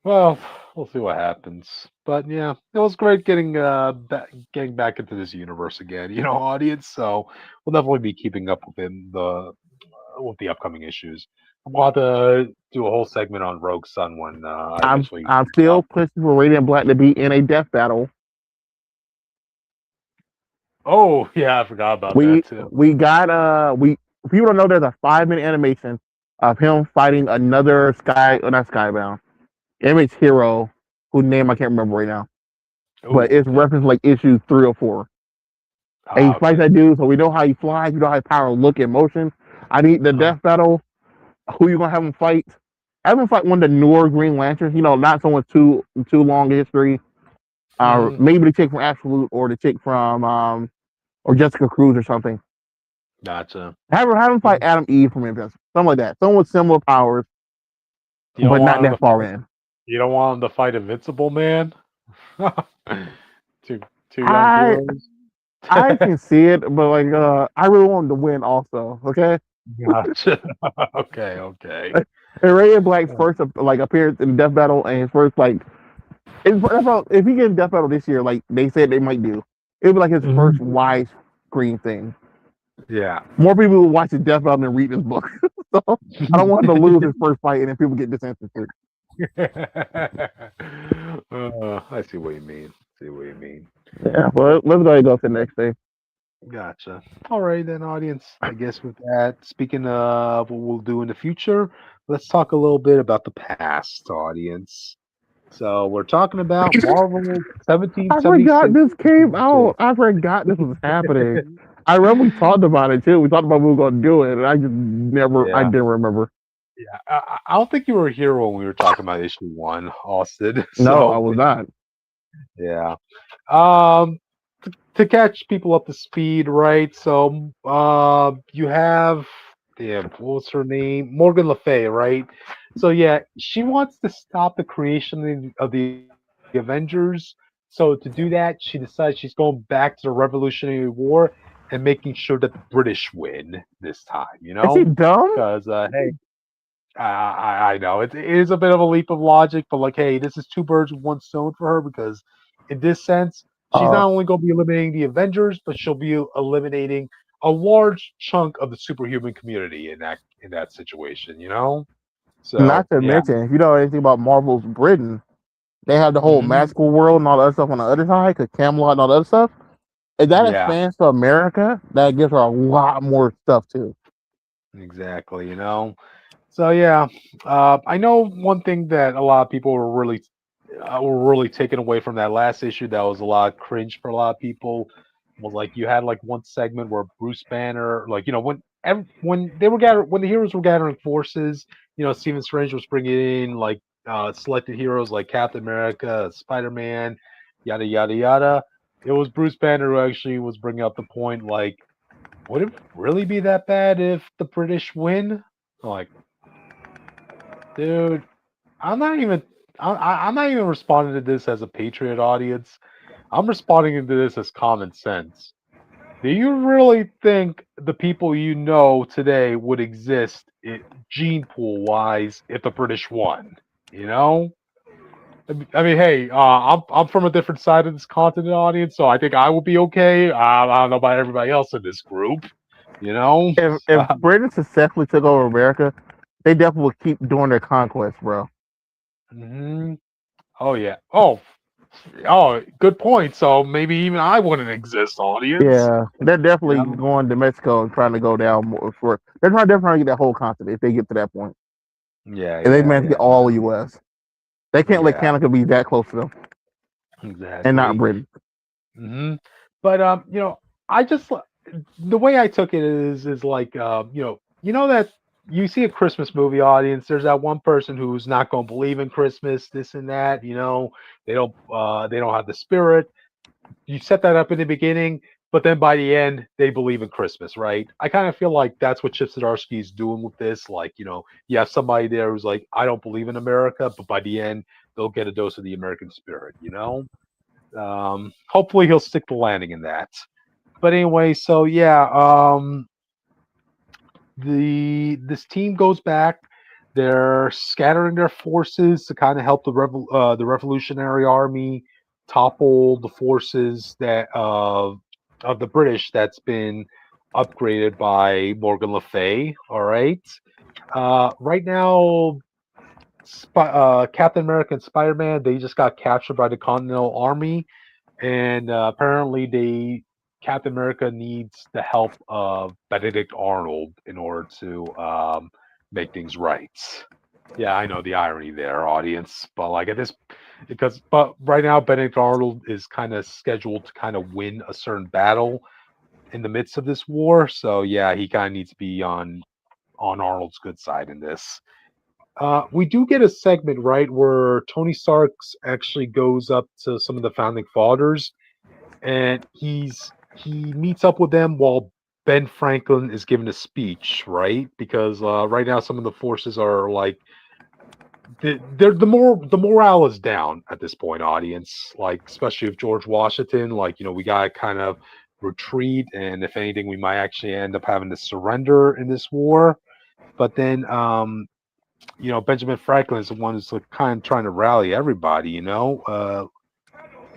well, we'll see what happens. But yeah, it was great getting back into this universe again, audience. So we'll definitely be keeping up with the upcoming issues. We'll have to do a whole segment on Rogue Sun when I eventually I'm pick it still up. pushing for Radiant Black to be in a death battle. Oh yeah, I forgot about that We too. we got we people don't know there's a 5 minute animation of him fighting another not Skybound image hero whose name I can't remember right now, but Oh it's yeah. referenced like issue 3 or 4. And he fights Okay. that dude, so we know how he flies, we know how his power look in motion. I need the Uh, death battle. Who you gonna have him fight? Have him fight one of the newer Green Lanterns. Not someone too long history. mhm. Maybe the chick from Absolute or the chick from or Jessica Cruz or something. Gotcha. Have him fight Adam Eve from Invincible, something like that. Someone with similar powers, You don't but not want him to that far fight. in. You don't want him to fight Invincible Man. two two young I heroes. I can see it, but like I really want him to win also. Okay. Gotcha. Okay, okay. And Ray Black's first like appearance in Death Battle and his first like if he gets Death Battle this year, like they said they might do, it'd be like his first Mhm. widescreen thing. Yeah. More people will watch the Death Battle than read this book. So I don't want him to lose his first fight and then people get disinterested. I see what you mean. See what you mean. Yeah, well, let's go ahead and go to the next thing. Gotcha. All right, then, audience. I guess with that, speaking of what we'll do in the future, let's talk a little bit about the past, audience. So we're talking about Marvel I forgot 1776. this came out. I forgot this was happening. I remember we talked about it too. We talked about we were going to do it, and I Yeah, didn't remember. yeah. I don't think you were here when we were talking about issue one, Austin. No, I So was not. yeah. Um, to catch people up to speed, right? So, you have, damn, what was her name? Morgan Le Fay, right? So yeah, she wants to stop the creation of the Avengers. So to do that, she decides she's going back to the Revolutionary War and making sure that the British win this time. Is she dumb? Because hey, I know it is a bit of a leap of logic, but like, hey, this is two birds with one stone for her because, in this sense, she's Uh, not only going to be eliminating the Avengers, but she'll be eliminating a large chunk of the superhuman community in that situation. Not So to yeah. mention, if you know anything about Marvel's Britain, they have the whole Hmm. magical world and all the other stuff on the other side, because Camelot and all the other stuff. If that Yeah, expands to America, that gives her a lot more stuff too. exactly. So yeah, I know one thing that a lot of people were really taken away from that last issue. That was a lot of cringe for a lot of people. Was like you had like one segment where Bruce Banner, like when they were when the heroes were gathering forces, Stephen Strange was bringing in like selected heroes like Captain America, Spider Man, yada yada yada. It was Bruce Banner who actually was bringing up the point like, would it really be that bad if the British win? Like, dude, I'm not even. I'm not even responding to this as a patriot audience. I'm responding to this as common sense. Do you really think the people you know today would exist gene pool wise if the British won? You know, I mean, hey, I'm from a different side of this continent, audience, so I think I would be okay. I don't know about everybody else in this group. You know, If Britain successfully took over America, they definitely would keep doing their conquest, bro. hmm oh yeah, oh, good point. So maybe even I wouldn't exist, audience. Yeah, they're definitely Yeah, going to Mexico and trying to go down more for. They're trying definitely to get that whole continent if they get to that point, yeah, and they yeah, manage to yeah, get all U.S. They can't let yeah, Canada be that close to them, and not exactly. Britain. hmm But I just the way I took it is like that you see a Christmas movie, audience. There's that one person who's not going to believe in Christmas, this and that. They don't have the spirit. You set that up in the beginning, but then by the end they believe in Christmas, right? I kind of feel like that's what Chip Zdarsky is doing with this. Like you have somebody there who's like, I don't believe in America, but by the end they'll get a dose of the American spirit. Hopefully he'll stick the landing in that. But anyway, so yeah, the this team goes back. They're scattering their forces to kind of help the Revolutionary Army topple the forces that of the British that's been upgraded by Morgan Le Fay. All right. Right now, Captain America and Spider Man they just got captured by the Continental Army, and apparently they Captain America needs the help of Benedict Arnold in order to make things right. Yeah, I know the irony there, audience, but like at this, but right now Benedict Arnold is kind of scheduled to kind of win a certain battle in the midst of this war. So yeah, he kind of needs to be on Arnold's good side in this. We do get a segment right where Tony Stark's actually goes up to some of the founding fathers and he meets up with them while Ben Franklin is giving a speech, right? Because right now some of the forces are like the morale is down at this point, audience. Like especially if George Washington, like we gotta kind of retreat, and if anything, we might actually end up having to surrender in this war. But then Benjamin Franklin is the one who's like kind of trying to rally everybody.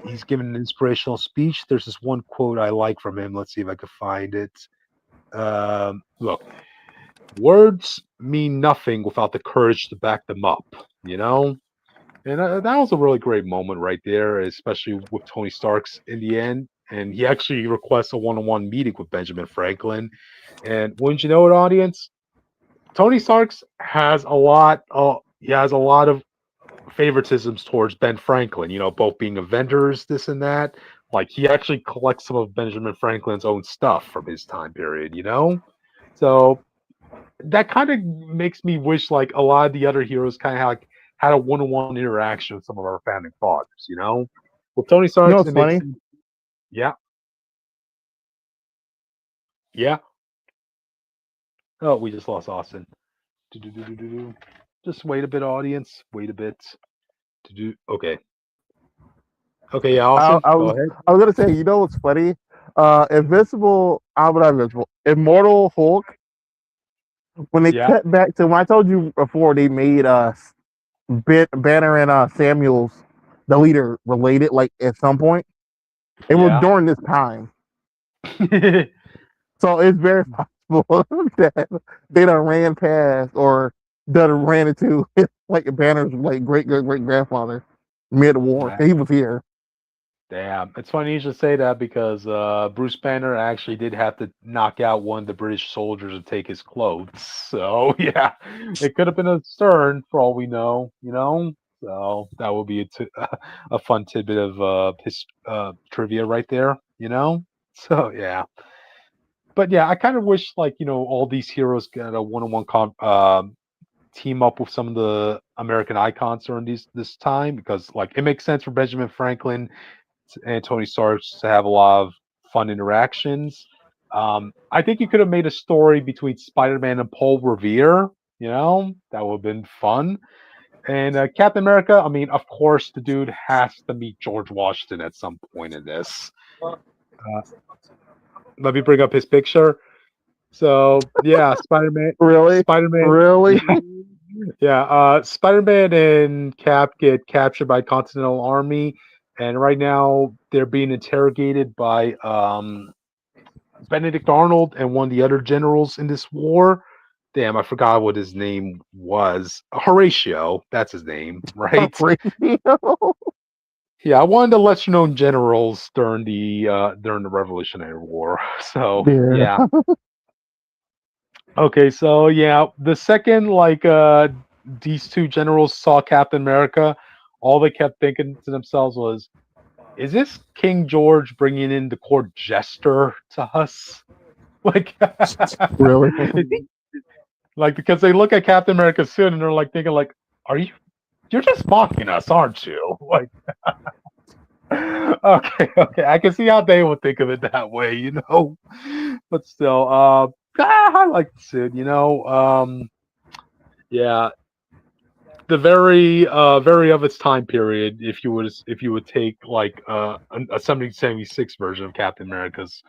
He's given an inspirational speech. There's this one quote I like from him. Let's see if I can find it. Look, words mean nothing without the courage to back them up. You know, and that was a really great moment right there, especially with Tony Stark's in the end. And he actually requests a one-on-one meeting with Benjamin Franklin. And wouldn't you know it, audience? Tony Stark's has a lot. He has a lot of favoritisms towards Ben Franklin, both being Avengers, this and that. Like he actually collects some of Benjamin Franklin's own stuff from his time period. So that kind of makes me wish like a lot of the other heroes kind of like had a one-on-one interaction with some of our founding fathers. With Tony You know Stark's, what's it makes funny? sense. Yeah, yeah. Oh, we just lost Austin. Do-do-do-do-do-do. Just wait a bit, audience. Wait a bit. To do okay. Okay, yeah, I, Austin, I go was ahead. I was gonna say, you know what's funny? Invincible, not Invincible, Immortal Hulk. When they Yeah, cut back to when I told you before, they made Banner and Samuels, the leader, related. Like at some point, it was yeah. during this time, so it's very possible that they done ran past or done ran into like Banner's like great grandfather mid war. He was here. Damn, it's funny you should say that because Bruce Banner actually did have to knock out one of the British soldiers to take his clothes. So yeah, it could have been a Stern for all we know. So that would be a fun tidbit of trivia right there. So yeah, but yeah, I kind of wish like all these heroes got a one-on-one team up with some of the American icons during this time because like it makes sense for Benjamin Franklin and Tony Stark to have a lot of fun interactions. I think you could have made a story between Spider-Man and Paul Revere. That would have been fun. And Captain America, I mean, of course, the dude has to meet George Washington at some point in this. Uh, Let me bring up his picture. So yeah, Spider-Man, Really? Spider-Man, Really? yeah, yeah. Spider-Man and Cap get captured by Continental Army, and right now they're being interrogated by Benedict Arnold and one of the other generals in this war. Damn, I forgot what his name was. Horatio, that's his name, right? Radio? Yeah, one of the lesser known generals during the Revolutionary War. So Yeah. yeah. Okay, so yeah, the second these two generals saw Captain America, all they kept thinking to themselves was, "Is this King George bringing in the court jester to us?" Like, Really? is he like because they look at Captain America's suit and they're like thinking like, "Are you're just mocking us, aren't you?" Like, okay, I can see how they would think of it that way, But still, I like the suit, yeah, the very of its time period. If you would take like a 1776 version of Captain America's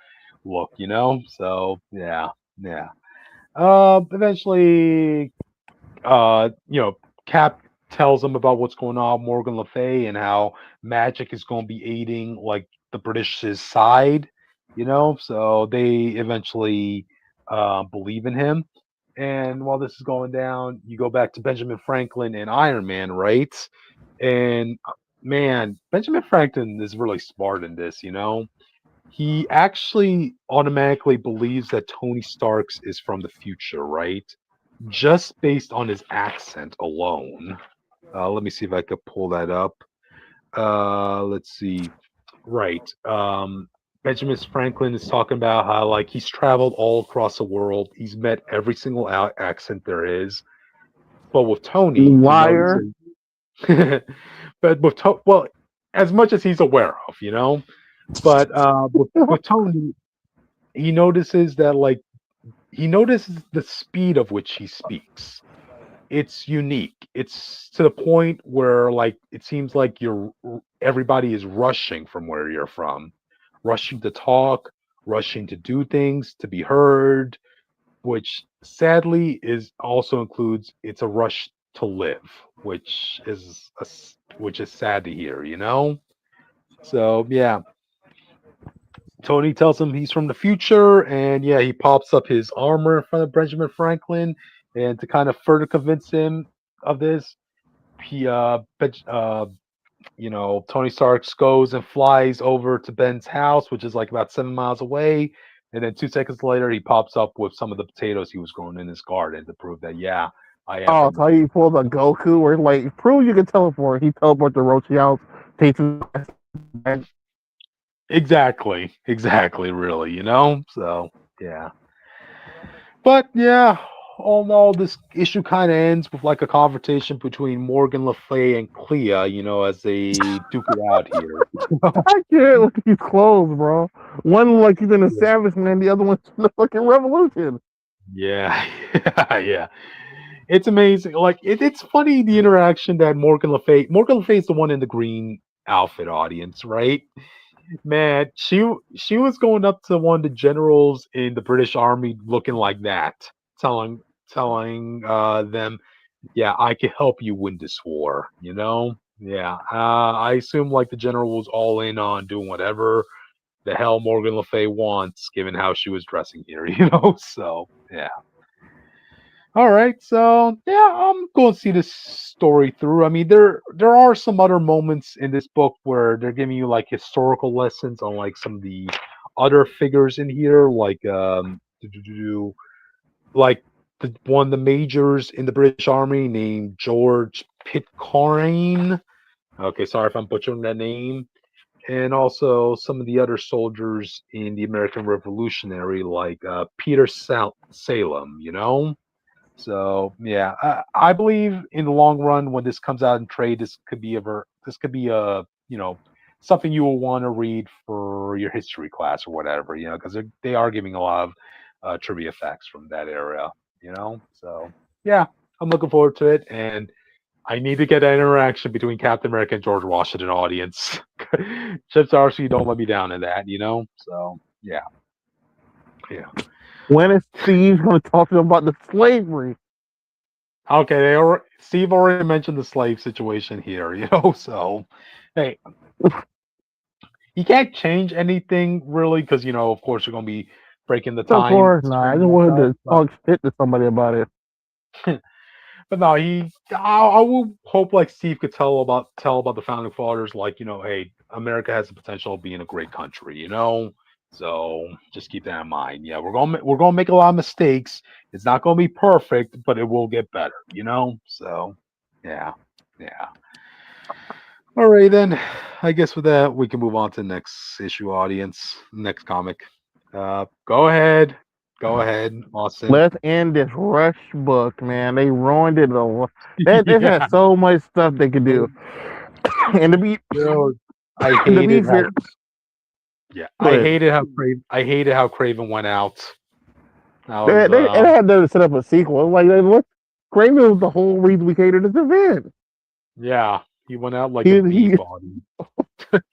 look, So yeah. Eventually, Cap tells him about what's going on with Morgan Le Fay and how magic is going to be aiding like the British's side, So they eventually believe in him. And while this is going down, you go back to Benjamin Franklin and Iron Man, right? And man, Benjamin Franklin is really smart in this, He actually automatically believes that Tony Stark's is from the future, right? Just based on his accent alone. Let me see if I could pull that up. Let's see. Right. Benjamin Franklin is talking about how like he's traveled all across the world. He's met every single accent there is. But with Tony, he Liar. notices. but well, as much as he's aware of, But with Tony, he notices that like he notices the speed of which he speaks. It's unique. It's to the point where like it seems like everybody is rushing from where you're from, rushing to talk, rushing to do things, to be heard, which sadly is also includes it's a rush to live, which is sad to hear, So yeah, Tony tells him he's from the future, and yeah, he pops up his armor in front of Benjamin Franklin, and to kind of further convince him of this, he Tony Stark goes and flies over to Ben's house, which is like about 7 miles away, and then 2 seconds later, he pops up with some of the potatoes he was growing in his garden to prove that yeah, I am Oh, from the so he future. pulled a Goku where like prove you can teleport. He teleported to Rochi house, takes his back. Exactly, really, So yeah. But yeah, all in all, this issue kind of ends with like a confrontation between Morgan Le Fay and Clea, as they duke it out here. I can't look at these clothes, bro. One like he's in a savage man, the other one's in the fucking revolution. Yeah, yeah. It's amazing. Like it's funny the interaction that Morgan Le Fay is the one in the green outfit audience, right? Man, she was going up to one of the generals in the British Army looking like that, telling telling them, yeah, I can help you win this war. Yeah. I assume like the general was all in on doing whatever the hell Morgan Le Fay wants, given how she was dressing here. So yeah. All right, so yeah, I'm going to see this story through. I mean, there are some other moments in this book where they're giving you like historical lessons on like some of the other figures in here, like like one of the majors in the British Army named George Pitcairn. Okay, sorry if I'm butchering that name. And also some of the other soldiers in the American Revolutionary, like Peter Salem. So yeah, I believe in the long run when this comes out in trade, this could be a something you will want to read for your history class or whatever, because they are giving a lot of trivia facts from that era, So yeah, I'm looking forward to it, and I need to get an interaction between Captain America and George Washington audience. Chips RC don't let me down in that, So yeah. Yeah. When is Steve going to talk to them about the slavery? Okay, Steve already mentioned the slave situation here, so hey, you can't change anything really because of course you're gonna be breaking the Of time course not. I stream just and wanted stuff, to but talk shit to somebody about it. but no, I will hope like Steve could tell about the founding fathers, like hey, America has the potential of being a great country, so just keep that in mind. Yeah, we're gonna make a lot of mistakes. It's not gonna be perfect, but it will get better, so yeah, yeah. All right, then. I guess with that, we can move on to the next issue, audience. Next comic. Go ahead. Go ahead, Austin. Let's end this rush book, man. They ruined it. They Yeah. had so much stuff they could do. And to be Yo, I and to be hated how fair, yeah, I but hated how Craven went out. I was they had to set up a sequel. Like, look, Kraven was the whole reason we catered this event. yeah, he went out like a He bee he body.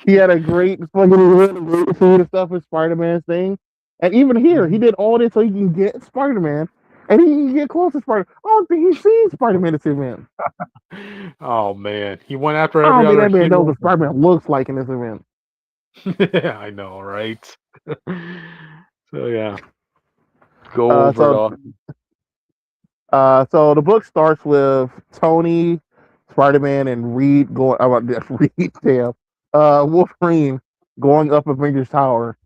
he had a great fucking great food and stuff with Spider Man's thing. And even here, he Mhm. did all this so he can get Spider Man. And he can get close to Spider. I don't think he's seen Spider Man in this event. Oh man, he went after I every don't think other that man knows hero. what Spider Man looks like in this event. Yeah, I know, right? So yeah, go Uh, over it so all. so the book starts with Tony, Spider Man, and Reed going about this Reed, damn, Wolverine going up Avengers Tower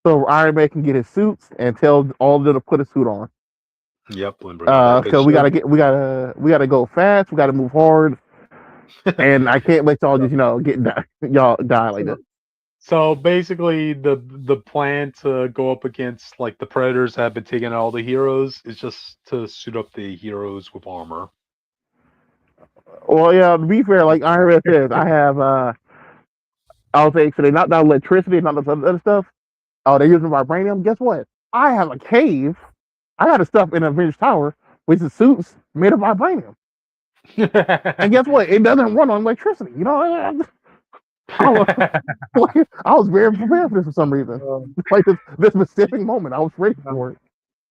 so Iron Man can get his suits and tell all of them to put a suit on. Yep, and bring out that big Because we shirt. gotta we gotta go fast, we gotta move hard, and I can't let y'all just get die, y'all die like So, this. so basically, the plan to go up against like the predators that have been taking out all the heroes is just to suit up the heroes with armor. Well, yeah, to be fair, like Iron Man says, I have I'll say so they knocked down electricity, not the other stuff. Oh, they're using vibranium. Guess what? I have a cave. I got a stuff in Avengers Tower, which is suits made of vibranium. And guess what? It doesn't run on electricity. I was, like, I was very prepared for this for some reason. Um, Like this specific moment, I was ready for it.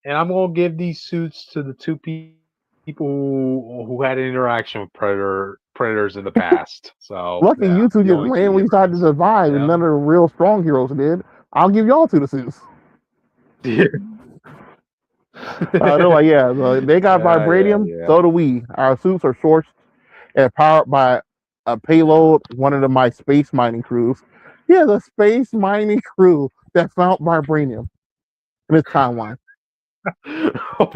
and I'm gonna give these suits to the two people who had an interaction with predators in the past. So Lucky yeah, you two the just only two randomly decided to heroes. survive, and Yeah. none of the real strong heroes did. I'll give y'all two the suits. Yeah. They're like, yeah, they got Yeah, yeah, vibranium. yeah. So do we. Our suits are sourced and powered by a payload. One of my space mining crews. Yeah, the space mining crew that found vibranium in this timeline. Oh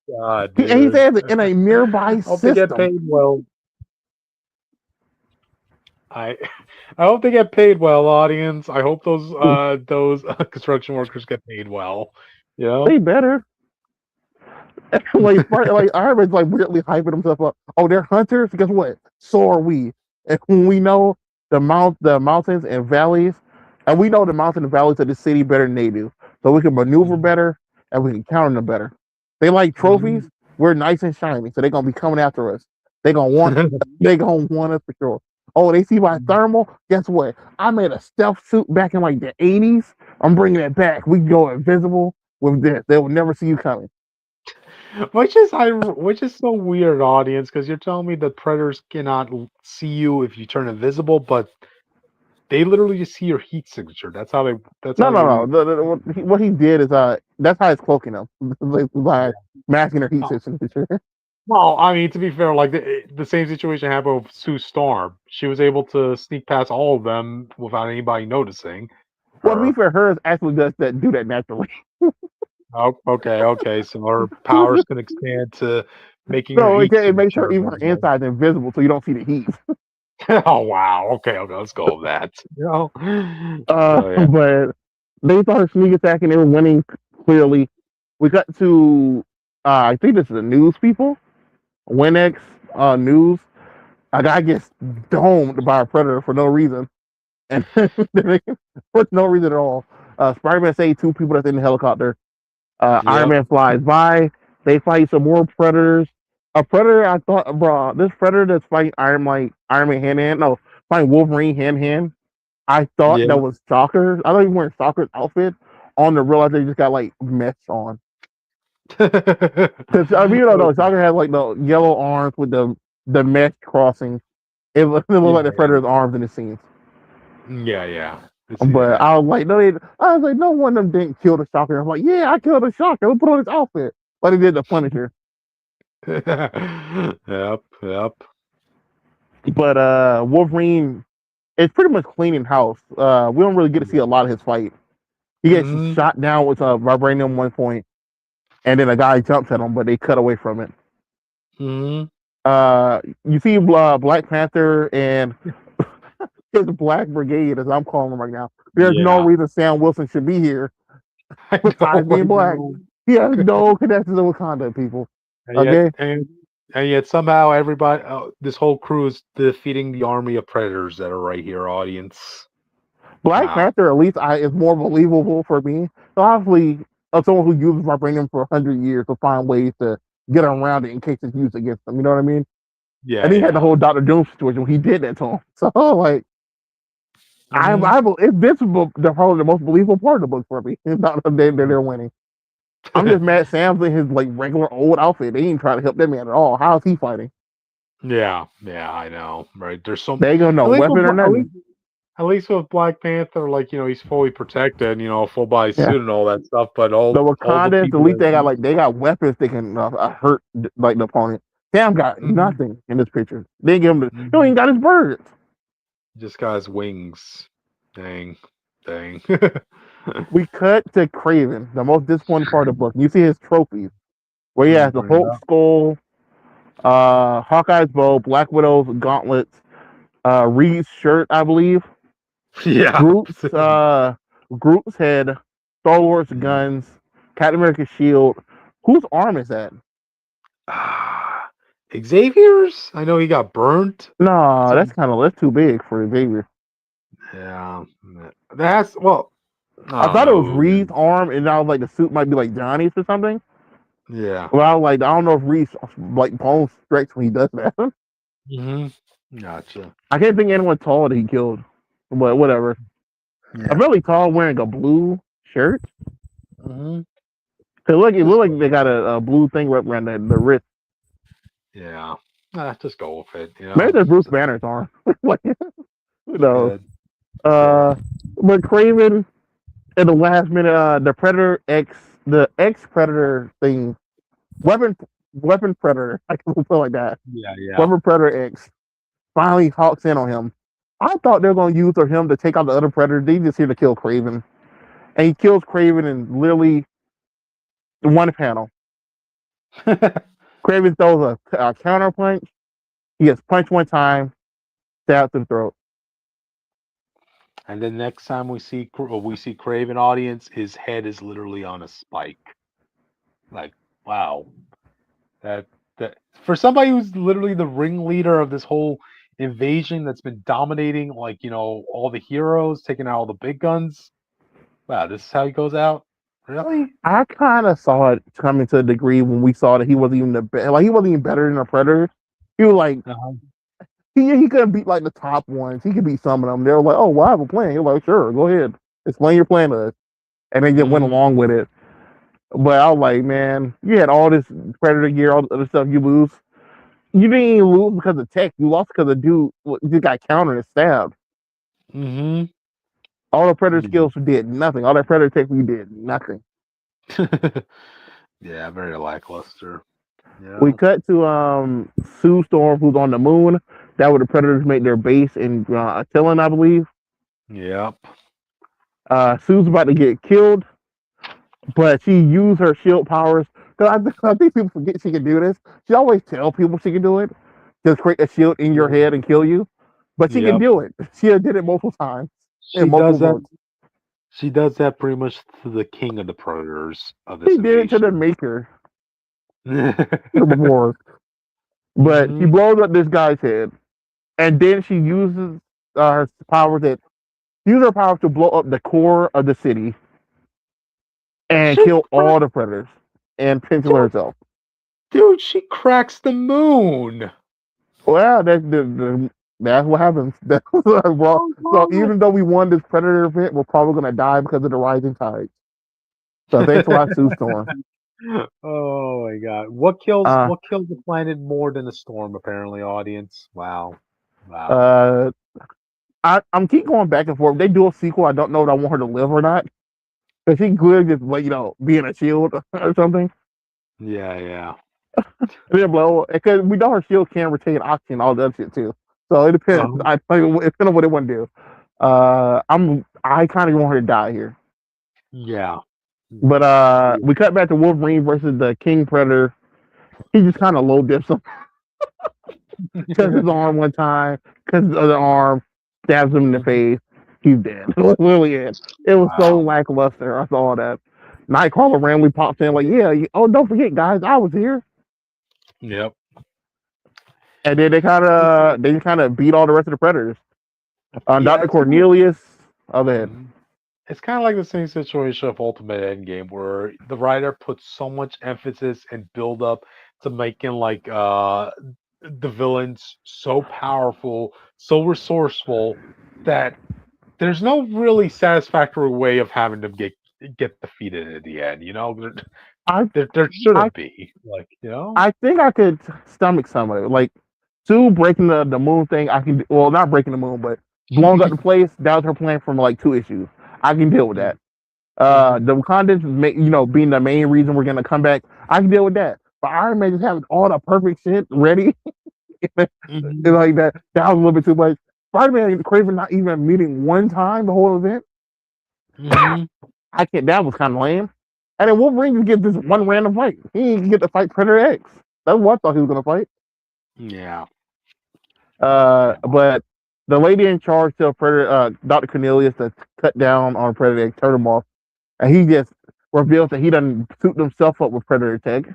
God, And he dude. says in a nearby I hope they get system. paid well. I I hope they get paid well, audience. I hope those construction workers get paid well. You know? They better. Like Iron Man's like weirdly hyping himself up. Oh, they're hunters. Guess what? So are we. And we know the mountains and valleys, and we know the mountains and valleys of the city better than they do. So we can maneuver Mhm. better and we can counter them better. They like trophies. Mhm. We're nice and shiny, so they're gonna be coming after us. They gonna want they gonna want us for sure. Oh, they see my thermal. Guess what? I made a stealth suit back in like the 80s. I'm bringing it back. We can go invisible with this. They will never see you coming. Which is so weird, audience, because you're telling me that predators cannot see you if you turn invisible, but they literally just see your heat signature. That's how they. That's No, how no, they. no. What he did is that's how he's cloaking them by masking their heat Oh, signature. well, I mean, to be fair, like the same situation happened with Sue Storm. She was able to sneak past all of them without anybody noticing Well, to be her. fair, hers actually does that do that naturally. Oh, okay, okay. So her powers can expand to making her So heat it makes her signature even her invisible. insides invisible, so you don't see the heat. Oh wow. Okay, okay. Let's go with that. So yeah. But they started sneak attacking. They were winning clearly. We got to I think this is the news people, WinX news. A guy gets domed by a predator for no reason, and for no reason at all. Spider-Man saved two people that's in the helicopter. Iron Yep. Man flies by. They fight some more predators. A predator, I thought, bro, this predator that's fighting Iron Man hand in hand. No, fighting Wolverine hand in hand. I thought Yeah. that was Shocker. I don't even wear Shocker's outfit. on the realize they just got like mesh on. Because I mean, you don't know, Okay. Shocker had like the yellow arms with the mesh crossing. It looked Yeah, like the Predator's arms in the scenes. yeah, yeah. I see But that. I was like, no, I was like, no one of them didn't kill the Shocker. I'm like, yeah, I killed the Shocker. Let's put on his outfit. But he did the Punisher. Yep, yep. But Wolverine, it's pretty much cleaning house. We don't really get to see a lot of his fight. He gets Hmm. shot down with a vibranium one point, and then a guy jumps at him, but they cut away from it. Hmm. You see Black Panther and his Black Brigade, as I'm calling them right now. There's no Yeah. reason Sam Wilson should be here I know, besides I being black. know. He has no connection to Wakanda, people. And yet, Okay, and yet somehow everybody, this whole crew is defeating the army of predators that are right here, audience. Black Wow. Panther at least is more believable for me. So obviously, someone who uses vibranium for 100 years will find ways to get around it in case it's used against them. You know what I mean? Yeah, And he had the yeah. whole Doctor Doom situation when he did that to him. So like, Hmm. if this book, the probably the most believable part of the book for me. It's not that they're winning. I'm just mad Sam's in his like regular old outfit. They ain't trying to help that man at all. How is he fighting? Yeah, yeah, I know. Right. There's some, They ain't got no at least weapon or nothing. at least with Black Panther, like, he's fully protected, full body Yeah. suit and all that stuff. But The all the Wakandans, at people least that, they got weapons they can hurt like the opponent. Sam got Mhm, nothing in this picture. They give him he don't mhm. even got his birds. Just got his wings. Dang, dang. We cut to Craven, the most disappointing part of the book. You see his trophies where he has the Hulk Yeah. skull, Hawkeye's bow, Black Widow's gauntlets, Reed's shirt, I believe, Yeah. Groot's Groot's head, Star Wars Mm. guns, Captain America's shield. Whose arm is that? Ah, Xavier's? I know he got burnt. No, Some, that's too big for Xavier. yeah. That's, well, I I don't thought it know was who it Reed's is. arm, and I was like the suit might be like Johnny's or something. Yeah. Well, I was like, I don't know if Reed's like bones stretch when he does that. Hmm. Gotcha. I can't think of anyone tall that he killed, but whatever. I'm Yeah. really tall wearing a blue shirt. Hmm. It Just looked go. like they got a blue thing wrapped around the wrist. Yeah. Just go with it, Maybe that's Bruce Banner's arm. Like, who knows? Good. Uh, but Craven at the last minute, the X Predator thing, weapon weapon Predator, I can put it like that. Yeah, yeah. Weapon Predator X finally hawks in on him. I thought they were going to use him to take out the other Predators. They just here to kill Craven, and he kills Craven in literally one panel. Craven throws a counter punch. He gets punched one time, stabbed to the throat. And then next time we see Craven, audience, his head is literally on a spike. Like, wow, that that for somebody who's literally the ringleader of this whole invasion that's been dominating, like, all the heroes, taking out all the big guns. Wow, this is how he goes out. Really? I kind of saw it coming to a degree when we saw that he wasn't even he wasn't even better than the Predators. He was like Uh-huh. he couldn't beat like the top ones. He could beat some of them. They were like, oh, well, I have a plan. You're like, sure, go ahead, explain your plan to us, and they just went Hmm. along with it. But I was like, man, you had all this Predator gear, all the other stuff you lose. You didn't even lose because of tech. You lost because the dude just got countered and stabbed. Hmm. All the Predator skills did nothing. All that Predator tech we did nothing. Yeah, very lackluster. We Yeah. cut to Sue Storm, who's on the moon. That where the Predators make their base in Attilan, I believe. Yep. Sue's about to get killed, but she used her shield powers. Because I think people forget she can do this. She always tell people she can do it. Just create a shield in your head and kill you. But she can Yep. do it. She did it multiple times in She multiple does that. books. She does that pretty much to the king of the predators of She this did it to the invasion. Maker Hmm. before. But she blows up this guy's head. And then she uses her powers that use her powers to blow up the core of the city and She kill crack, all the predators and pencil dude, herself. dude, she cracks the moon. Well, that's what happens. That's what, well, Oh so God. even though we won this predator event, we're probably gonna die because of the rising tide. So thanks a lot, Sue Storm. Oh my god. What kills Uh, what kills the planet more than a storm, apparently, audience? Wow. Wow. uh, I'm keep going back and forth. If they do a sequel, I don't know if I want her to live or not. Because she could just like being a shield or something. Yeah, yeah. And then blow because we know her shield can retain oxygen, and all that shit too. So it depends. Um, It depends on what they want to do. I kind of want her to die here. yeah. But Yeah. we cut back to Wolverine versus the King Predator. He just kind of low dips him, cuts his arm one time, cuts his other arm, stabs him in the Mhm. face. He's dead. Literally it. It was so Wow. lackluster. I saw that. Nightcrawler randomly pops in like, yeah, oh, don't forget, guys, I was here. Yep. And then they kind of beat all the rest of the Predators. Yeah, Dr. it's kind of Cornelius, other head. mhm. It's kind of like the same situation of Ultimate Endgame, where the writer puts so much emphasis and build up to making the villains so powerful, so resourceful that there's no really satisfactory way of having them get defeated at the end. You know, I there I shouldn't be like you know. I think I could stomach some of it. Like Sue breaking the moon thing, I can well not breaking the moon, but blowing up the place. That was her plan from like two issues. I can deal with that. Mhm. The Wakandans, being the main reason we're gonna come back, I can deal with that. But Iron Man just having all the perfect shit ready, Mhm. like that was a little bit too much. Spider-Man and Craven not even meeting one time the whole event. Mhm. I can't. That was kind of lame. And then Wolverine just get this one random fight. He didn't get to fight Predator X. That's what I thought he was gonna fight. Yeah. But the lady in charge tells Predator, Dr. Cornelius to cut down on Predator X, turn him off, and he just reveals that he doesn't suit himself up with Predator tech.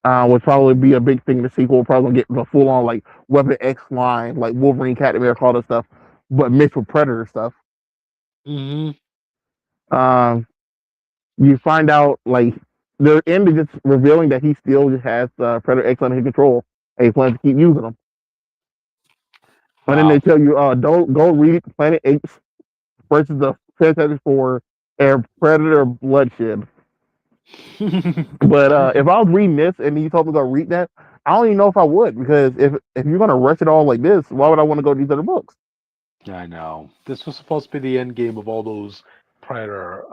Would probably be a big thing in the sequel. We're probably gonna get the full on like Weapon X line, like Wolverine, Captain America, all that stuff, but mixed with Predator stuff. Mhm. Um, you find out like the end is just revealing that he still just has Predator X under his control, and he plans to keep using them. And then they Wow. tell you, don't go read Planet Apes versus the Fantastic Four and Predator Bloodshed. But if I was reading this and you told me to go read that, I don't even know if I would because if you're gonna rush it all like this, why would I want to go to these other books? I know. This was supposed to be the end game of all those Predator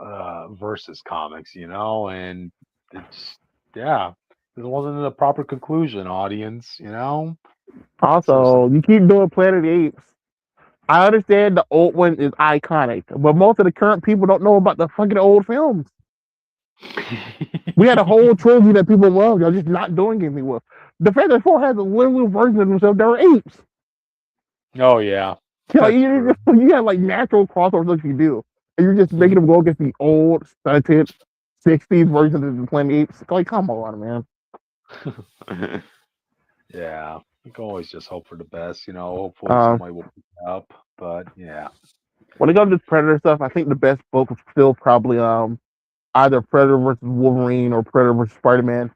versus comics, you know, and it's yeah, this wasn't a proper conclusion, audience, you know. So Also, you keep doing Planet of the Apes. I understand the old one is iconic, but most of the current people don't know about the fucking old films. We had a whole trilogy that people love. Y'all just not doing anything with. The Fantastic Four has a little version of themselves that are apes. oh yeah, You know, that's true. you have like natural crossovers that you do, and you're just making them Mhm. go against the old stunted '60s version of the Planet Apes. Like, come on, man. Yeah, you can always just hope for the best, you know. Hopefully Um, somebody will pick it up, but yeah. when it comes to Predator stuff, I think the best book is still probably either Predator versus Wolverine or Predator versus Spider-Man.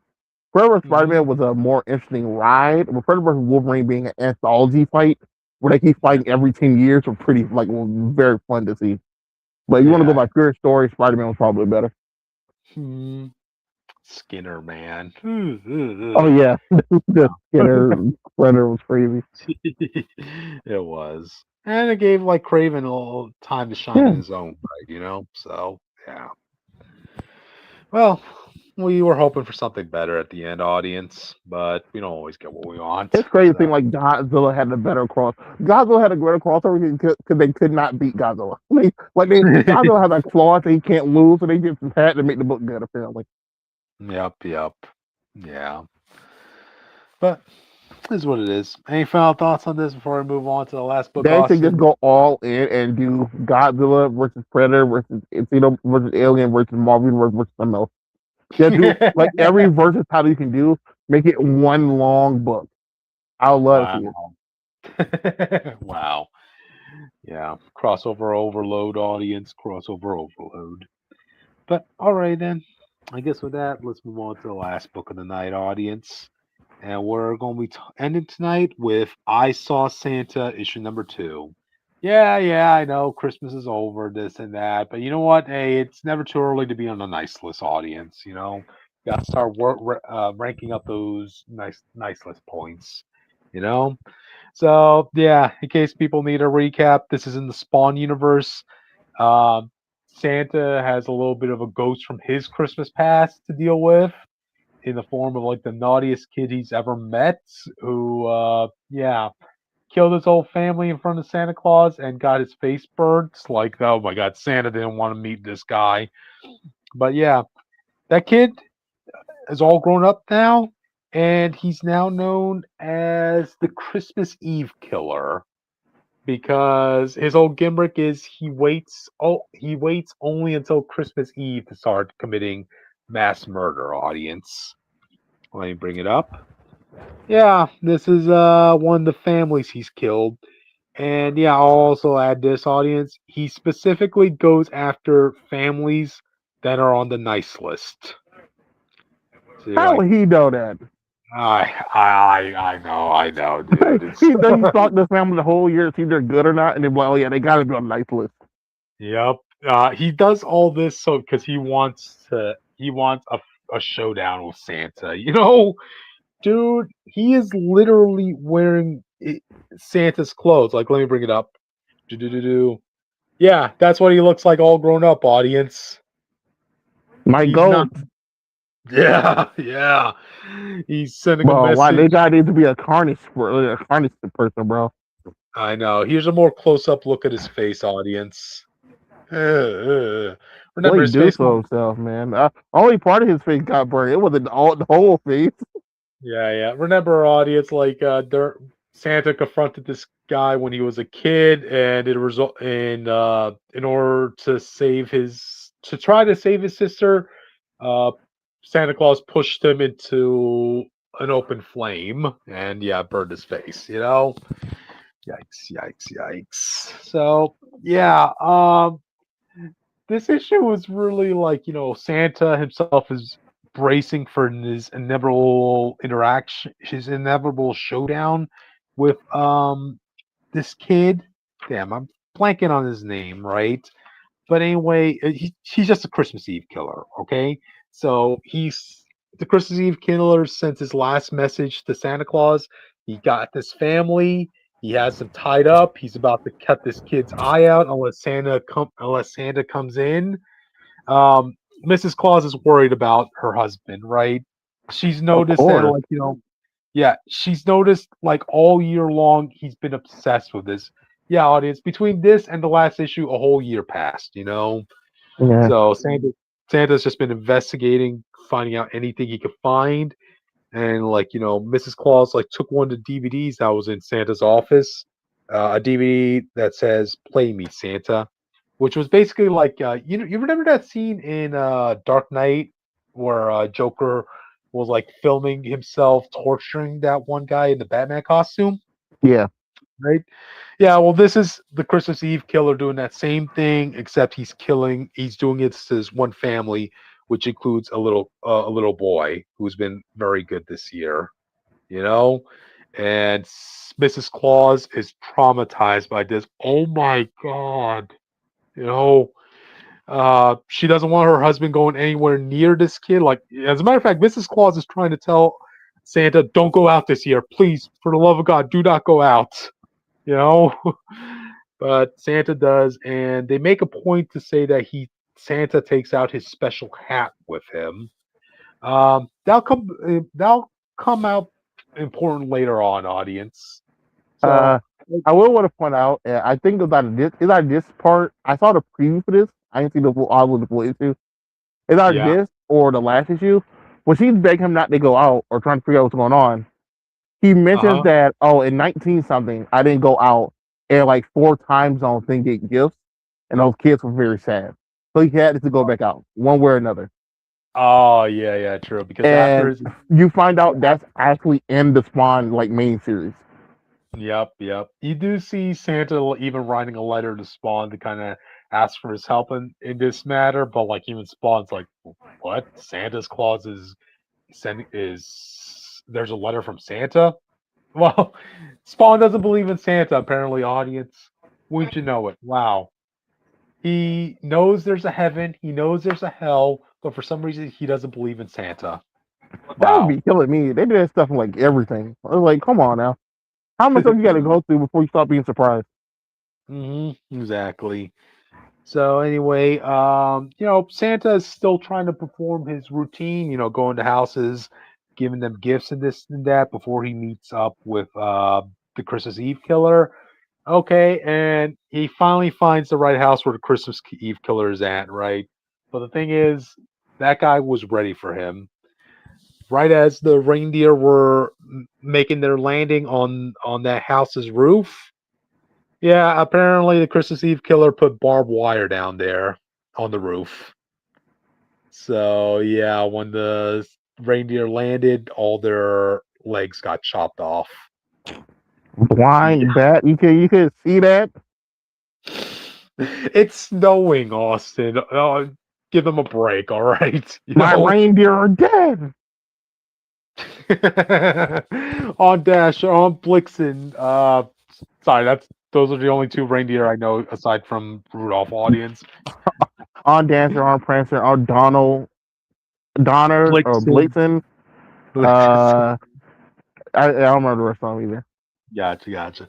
Predator vs. Hmm. Spider-Man was a more interesting ride, but Predator vs. Wolverine being an anthology fight where they keep Yeah, fighting every 10 years were pretty like very fun to see. But if you want to go yeah. by pure story, Spider-Man was probably better. Hmm. Skinner, man. Oh yeah, the Skinner Predator was crazy. It was. And it gave like Craven a little time to shine in Yeah, his own right, you know? So, yeah. Well, we were hoping for something better at the end, audience, but we don't always get what we want. it's crazy to think So, like Godzilla had a better cross. Godzilla had a greater crossover because they could not beat Godzilla. Godzilla has like flaws that he can't lose, so they just had to make the book good apparently. yep, yep. Yeah. But this is what it is. Any final thoughts on this before we move on to the last book, They should just Austin? go all in and do Godzilla versus Predator versus versus Alien versus Marvel Universe versus something else. Just do like every versus title you can do. Make it one long book. I would love to see Wow. it. Wow. Yeah. Crossover overload, audience. Crossover overload. But all right then. I guess with that, let's move on to the last book of the night, audience. And we're going to be ending tonight with I Saw Santa, issue number 2. Yeah, I know Christmas is over, this and that, but you know what? Hey, it's never too early to be on a nice list audience. You got to start ranking up those nice list points. You know. So yeah, in case people need a recap, this is in the Spawn universe. Um, Santa has a little bit of a ghost from his Christmas past to deal with in the form of like the naughtiest kid he's ever met, who yeah, killed his whole family in front of Santa Claus and got his face burned. It's like, oh my god, Santa didn't want to meet this guy. But yeah, that kid is all grown up now, and he's now known as the Christmas Eve Killer because his whole gimmick is he waits only until Christmas Eve to start committing mass murder. Audience, let me bring it up. Yeah, this is one of the families he's killed. And yeah, I'll also add this audience. He specifically goes after families that are on the nice list. So you're How like, would he know that? I know, dude. It's He does he stalk this family the whole year, see if they're good or not, and then like, oh yeah, they gotta be on a nice list. yep. He does all this so because he wants a showdown with Santa. Dude, he is literally wearing Santa's clothes. Like, let me bring it up. Do. Yeah, that's what he looks like all grown up, audience. My He's not. goat. Yeah, yeah. He's sending a Bro, why they message. got need to be a carnage person, bro. I know. Here's a more close up look at his face, audience. What Remember he his do face? to himself, man? Only part of his face got burned. It wasn't all the whole face. Yeah. Remember, audience, like Santa confronted this guy when he was a kid, and it result in order to try to save his sister, uh, Santa Claus pushed him into an open flame, and yeah, burned his face. Yikes. So yeah, this issue was really like Santa himself is bracing for his inevitable showdown with this kid. Damn, I'm blanking on his name, right? But anyway, he's just a Christmas Eve killer, okay? So he's the Christmas Eve killer sent his last message to Santa Claus. He got this family. He has them tied up. He's about to cut this kid's eye out unless Santa comes in. Um, Mrs. Claus is worried about her husband, right? She's Of noticed that, course. like, yeah, she's noticed like all year long he's been obsessed with this. Yeah, audience, between this and the last issue, a whole year passed. Yeah. So Santa's just been investigating, finding out anything he could find, and like Mrs. Claus like took one of the DVDs that was in Santa's office, a DVD that says "Play Me, Santa," which was basically like you remember that scene in Dark Knight where Joker was like filming himself torturing that one guy in the Batman costume, Yeah. right? Yeah, well, this is the Christmas Eve killer doing that same thing, except he's doing it to his one family, which includes a little boy who's been very good this year, you know. And Mrs. Claus is traumatized by this. Oh my god, you know. She doesn't want her husband going anywhere near this kid. Like, as a matter of fact, Mrs. Claus is trying to tell Santa, "Don't go out this year, please, for the love of God, do not go out." you know. But Santa does, and they make a point to say that Santa takes out his special hat with him. That'll come out important later on, audience. So Uh, I will want to point out. I think about this. Is that this part? I saw the preview for this. I didn't see the full issue. Is that yeah, this or the last issue? When she's begging him not to go out or trying to figure out what's going on, he uh mentions huh. that in 19 something I didn't go out and like 4 time zones didn't get gifts, and those kids were very sad. So he had to go back out one way or another. Oh yeah, true. Because after And his you find out that's actually in the Spawn like main series. Yep. You do see Santa even writing a letter to Spawn to kind of ask for his help in this matter, but like even Spawn's like, what? Santa's Claus is sending is there's a letter from Santa? Well, Spawn doesn't believe in Santa, apparently, audience. Wouldn't you know it? Wow. He knows there's a heaven, he knows there's a hell, but for some reason he doesn't believe in Santa. That would Wow. be killing me. They do that stuff in like everything. I was like, come on now. How much stuff you got to go through before you start being surprised? Exactly. So anyway, Santa is still trying to perform his routine, going to houses, giving them gifts and this and that before he meets up with the Christmas Eve killer. Okay, and he finally finds the right house where the Christmas Eve killer is at, right? But the thing is, that guy was ready for him. Right as the reindeer were making their landing on that house's roof, yeah, apparently the Christmas Eve killer put barbed wire down there on the roof. So yeah, when the reindeer landed, all their legs got chopped off. Blind bat. You could see that. It's snowing, Austin. Give them a break, all right? My reindeer are dead. On Dash, on Blixen. Sorry, that's those are the only two reindeer I know aside from Rudolph. Audience, On Dancer, on Prancer, on Donald, Donner, or Blixen, Blitzen. Blixen. Uh, I don't remember the rest of them either. Gotcha, gotcha.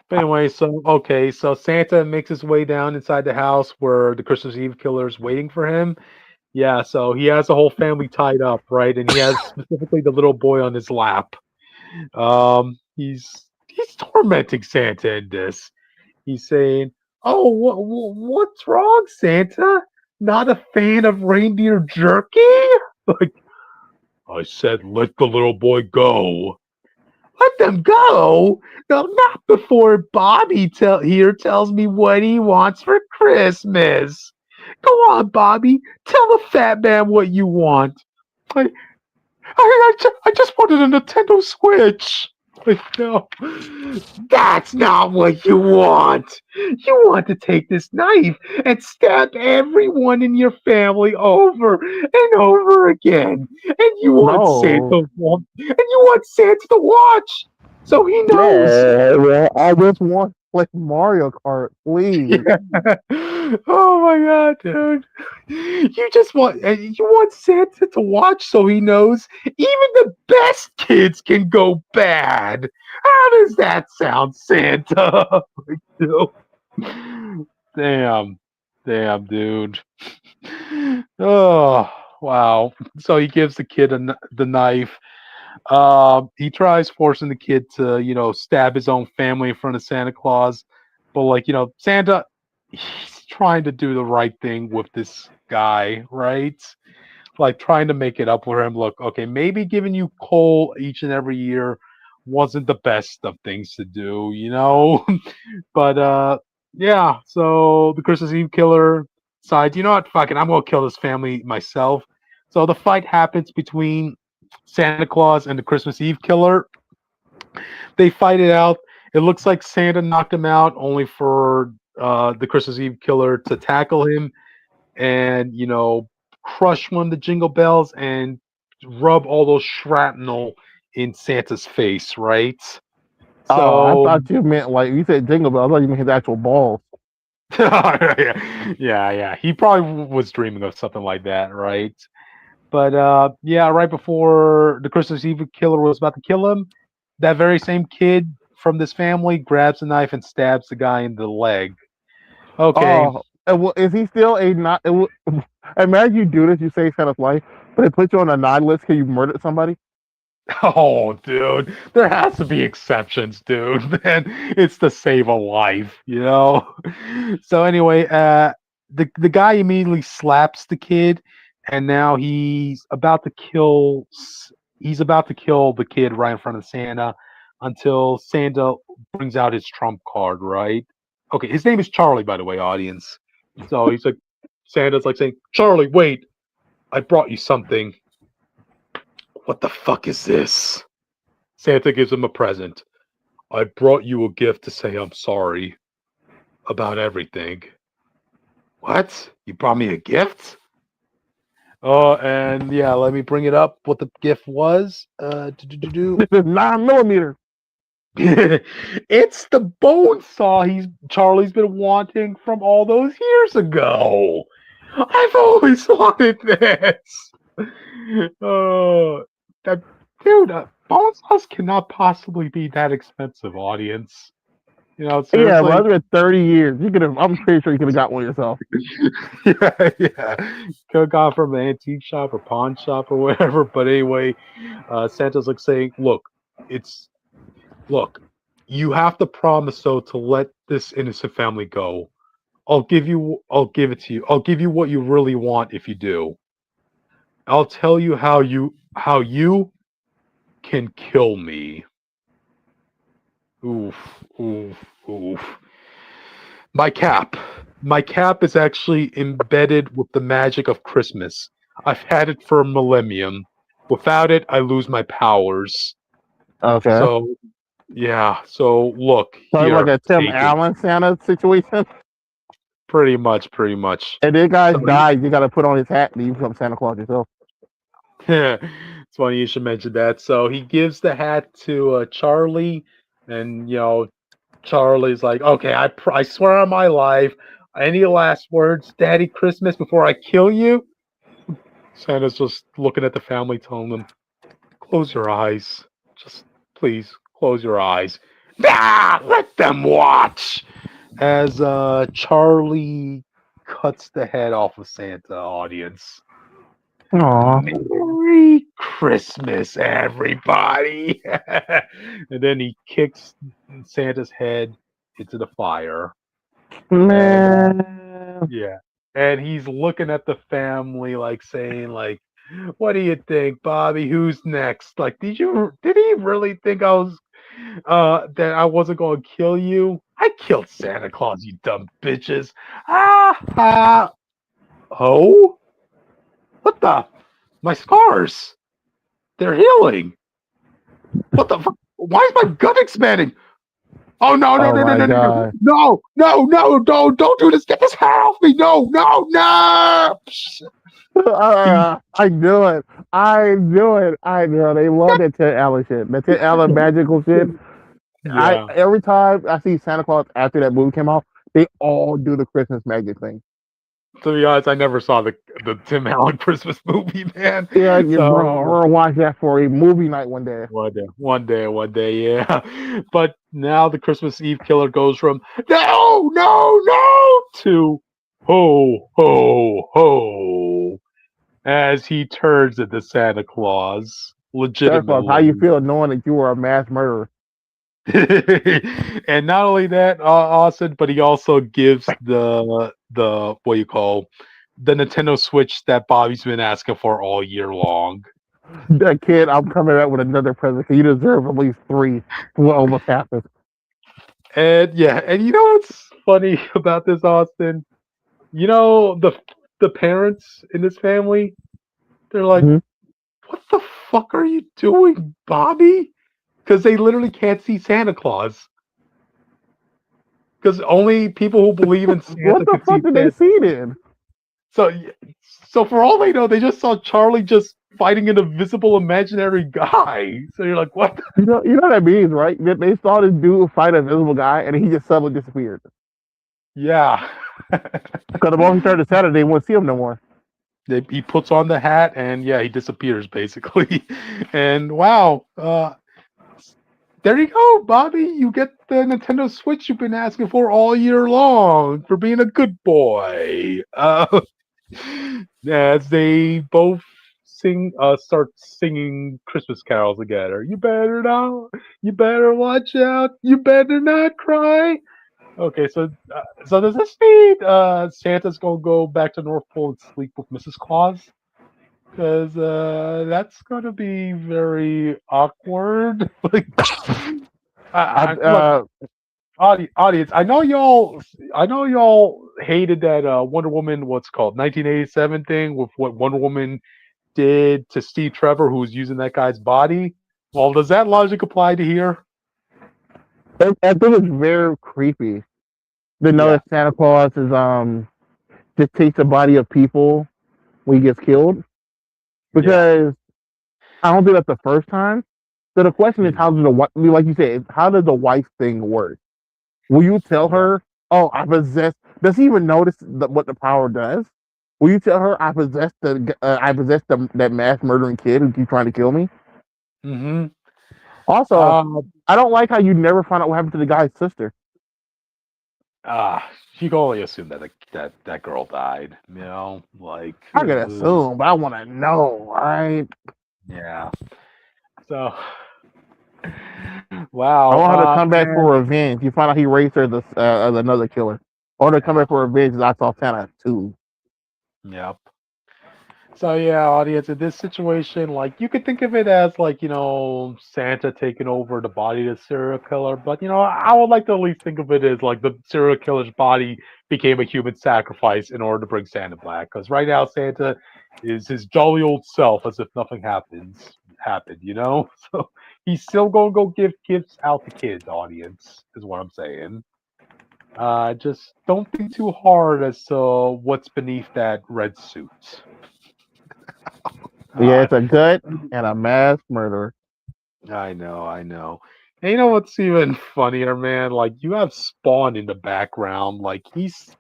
But anyway, so okay, so Santa makes his way down inside the house where the Christmas Eve killer is waiting for him. Yeah, so he has the whole family tied up, right? And he has specifically the little boy on his lap. He's tormenting Santa in this. He's saying, "Oh, what's wrong, Santa? Not a fan of reindeer jerky?" Like I said, let the little boy go. Let them go? No, not before Bobby here tells me what he wants for Christmas. Go on, Bobby. Tell the fat man what you want. I, I just wanted a Nintendo Switch. Like, no, that's not what you want. You want to take this knife and stab everyone in your family over and over again. And No, And you want Santa to watch so he knows. no, well, I just want to play Mario Kart, please. Yeah. Oh my god, dude. You want Santa to watch so he knows even the best kids can go bad. How does that sound, Santa? Like, damn. Damn, dude. Oh, wow. So he gives the kid the knife. He tries forcing the kid to, stab his own family in front of Santa Claus. But, like, Santa, he's trying to do the right thing with this guy, right? Like, trying to make it up for him. Look, okay, maybe giving you coal each and every year wasn't the best of things to do? But, yeah, so the Christmas Eve killer decides, you know what, fucking, I'm going to kill this family myself. So the fight happens between Santa Claus and the Christmas Eve killer. They fight it out. It looks like Santa knocked him out, only for the Christmas Eve killer to tackle him and crush one of the jingle bells and rub all those shrapnel in Santa's face. Right. Oh, I So thought you meant like you said Jingle Bell. I thought you meant his actual balls. yeah, yeah. He probably was dreaming of something like that, right? But yeah, right before the Christmas Eve killer was about to kill him, that very same kid from this family grabs a knife and stabs the guy in the leg. Okay. Oh, well, is he still a not? Imagine you do this, you save Santa's life, but they put you on a nine list because you murdered somebody. Oh, dude, there has to be exceptions, dude. Man, it's to save a life. So anyway, the guy immediately slaps the kid, and now he's about to kill the kid right in front of Santa, until Santa brings out his trump card. Right? Okay, his name is Charlie, by the way, audience. So he's like, Santa's like saying, Charlie, wait, I brought you something. What the fuck is this? Santa gives him a present. I brought you a gift to say I'm sorry about everything. What? You brought me a gift? Oh, and yeah, let me bring it up. What the gift was? This is 9 millimeter. It's the bone saw Charlie's been wanting from all those years ago. I've always wanted this. Oh, that dude, bone saws cannot possibly be that expensive, audience. Yeah, but Seriously. it's been 30 years. You could have. I'm pretty sure you could have got one yourself. Yeah. Could have gone from an antique shop or pawn shop or whatever. But anyway, Santa's like saying, it's look, you have to promise though to let this innocent family go. I'll give it to you. I'll give you what you really want if you do. I'll tell you how you can kill me. Oof, oof, oof. My cap. My cap is actually embedded with the magic of Christmas. I've had it for a millennium. Without it, I lose my powers. Okay. So, yeah. So, look, So it's like here, a Tim take it. Allen Santa situation. Pretty much, pretty much. And then guys So, die, you got to put on his hat and you become Santa Claus yourself. it's funny you should mention that. So, he gives the hat to Charlie, and, Charlie's like, okay, I swear on my life, any last words, Daddy Christmas, before I kill you? Santa's just looking at the family, telling them, close your eyes. Just please close your eyes. Ah, let them watch. As Charlie cuts the head off of Santa, audience. Aw. Merry Christmas, everybody. And then he kicks Santa's head into the fire. And Man. yeah. And he's looking at the family like saying like, what do you think, Bobby? Who's next? Like, did he really think that I wasn't going to kill you? I killed Santa Claus, you dumb bitches. Ah ha. Oh, what the? My scars. They're healing. What the fuck? Why is my gut expanding? Oh no, no, Oh no, no, my no, no, no, God. no, no, no, no, don't do this. Get this hair off me. No, no, no. He, I knew it. I knew it. I knew it. They love that Ted Allen shit. That Ted Allen magical shit. I yeah. every time I see Santa Claus after that movie came out, they all do the Christmas magic thing. To be honest, I never saw the Tim Allen Christmas movie, man. Yeah, bro, So we're gonna watch that for a movie night one day. one day, yeah. But now the Christmas Eve killer goes from no, no, no to ho, ho, ho as he turns into Santa Claus, Santa Claus, how you legitimately. feel knowing that you were a mass murderer? And not only that, Austin, but he also gives the what you call the Nintendo Switch that Bobby's been asking for all year long. That kid, I'm coming out with another present. You deserve at least three for what almost happened. And yeah, and you know what's funny about this, Austin? You know the parents in this family, they're like, Mhm. "What the fuck are you doing, Bobby?" Because they literally can't see Santa Claus. Because only people who believe in What Santa the can fuck see did they Santa. see then? So, so for all they know, they just saw Charlie just fighting an invisible imaginary guy. So you're like, what? You know what that means, right? That they saw this dude fight an invisible guy, and he just suddenly disappeared. Yeah. Because the moment he turned to Saturday, they won't see him no more. He puts on the hat and yeah, he disappears basically. And wow, there you go, Bobby. You get the Nintendo Switch you've been asking for all year long for being a good boy. As they both start singing Christmas carols together. You better not. You better watch out. You better not cry. Okay, so does this mean Santa's gonna go back to North Pole and sleep with Mrs. Claus? Because that's gonna be very awkward. Like, I, look, uh, audience. I know y'all hated that Wonder Woman, what's called 1987 thing with what Wonder Woman did to Steve Trevor, who was using that guy's body. Well, does that logic apply to here? I think it's very creepy to know Yeah, that Santa Claus is just takes the body of people when he gets killed. yeah, Because I don't think that's the first time. So the question is, Mhm. how does the like you said, how does the wife thing work? Will you tell Yeah. her, "Oh, I possess"? Does he even notice what the power does? Will you tell her, I possess that mass murdering kid who keeps trying to kill me"? Hmm. Also, Uh, I don't like how you never find out what happened to the guy's sister. you can only assume that that girl died. Like, I could assume, but I want to know, right? yeah. So, I wow, want her to come back man. for revenge. You find out he raised her as another killer, or to come Yeah. back for revenge. As I saw Santa too. Yep. So yeah, audience, in this situation, like you could think of it as like, Santa taking over the body of the serial killer, but I would like to at least think of it as like the serial killer's body became a human sacrifice in order to bring Santa back. Because right now Santa is his jolly old self as if nothing happened. So he's still gonna go give gifts out to kids, audience, is what I'm saying. Just don't think too hard as to what's beneath that red suit. Yeah, it's God. a gut and a mass murderer. I know, I know. And you know what's even funnier, man? Like you have Spawn in the background. Like he's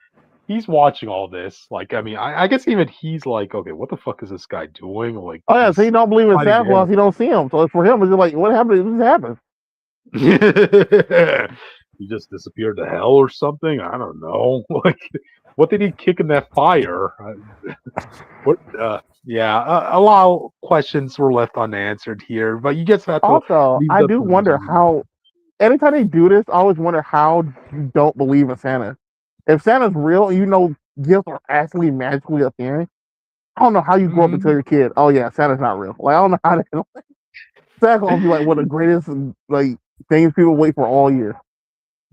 watching all this. Like, I mean, I guess even he's like, okay, what the fuck is this guy doing? Like Oh yeah, so he he's don't believe in hiding Santa Claus. He don't see him. So for him, it's like, what happened? This happened. there. He just disappeared to hell or something. I don't know. Like, what did he kick in that fire? What? Yeah, a lot of questions were left unanswered here, but you just have to Also, leave I it up do to the wonder viewers. how. Anytime they do this, I always wonder how you don't believe in Santa. If Santa's real, gifts are actually magically appearing. I don't know how you grow up and tell Mhm. your kid, "Oh yeah, Santa's not real." Like I don't know how to. Santa's gonna be like one of the greatest like things people wait for all year.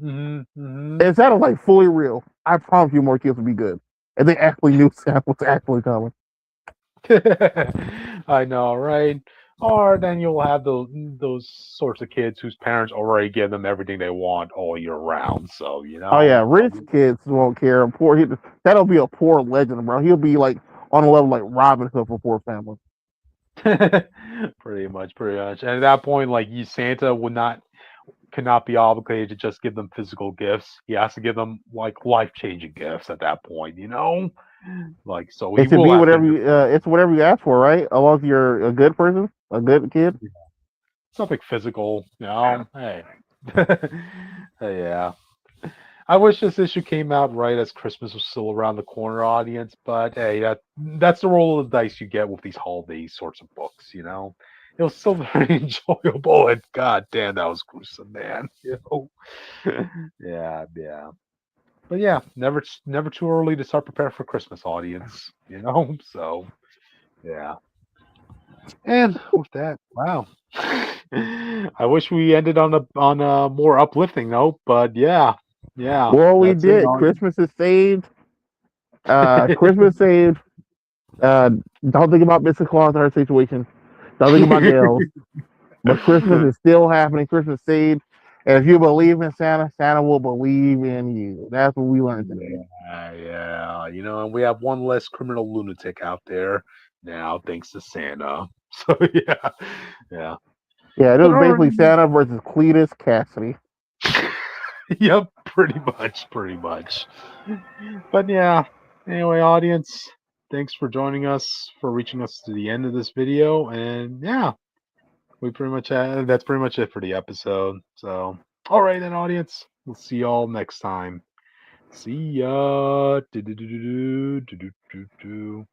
Mhm. Mhm. If Santa's like fully real, I promise you more kids would be good. If they actually knew Santa was actually coming. I know, right? Or then you'll have those sorts of kids whose parents already give them everything they want all year round. So Oh yeah, so rich kids won't care. That'll be a poor legend, bro. He'll be like on a level like Robin Hood for poor families. pretty much, pretty much. And at that point, like you, Santa would not cannot be obligated to just give them physical gifts. He has to give them like life changing gifts at that point. Like so, he It should will be have to. whatever you. It's whatever you ask for, right? As long as you're a good person, a good kid. Something physical. Hey, yeah. I wish this issue came out right as Christmas was still around the corner, audience. But hey, that's the roll of the dice you get with these holiday sorts of books. It was still very enjoyable, and god damn, that was gruesome, man. Yeah, yeah. But yeah, never too early to start preparing for Christmas, audience. So yeah. And with that, wow. I wish we ended on a more uplifting note, but yeah, yeah, Well, we that's it, did. audience. Christmas is saved. Christmas saved. Uh, don't think about Mr. Claus or her situation. Don't think about Gales. But Christmas is still happening. Christmas saved. And if you believe in Santa, Santa will believe in you. That's what we learned today. Yeah, yeah. And we have one less criminal lunatic out there now, thanks to Santa. So yeah, yeah. Yeah, it But was basically already, Santa versus Cletus Cassidy. yep, pretty much, pretty much. But yeah. Anyway, audience, thanks for joining us for reaching us to the end of this video, and yeah, we pretty much that's pretty much it for the episode. So, all right, then, audience, we'll see y'all next time. See ya. Do-do-do-do-do, do-do-do-do.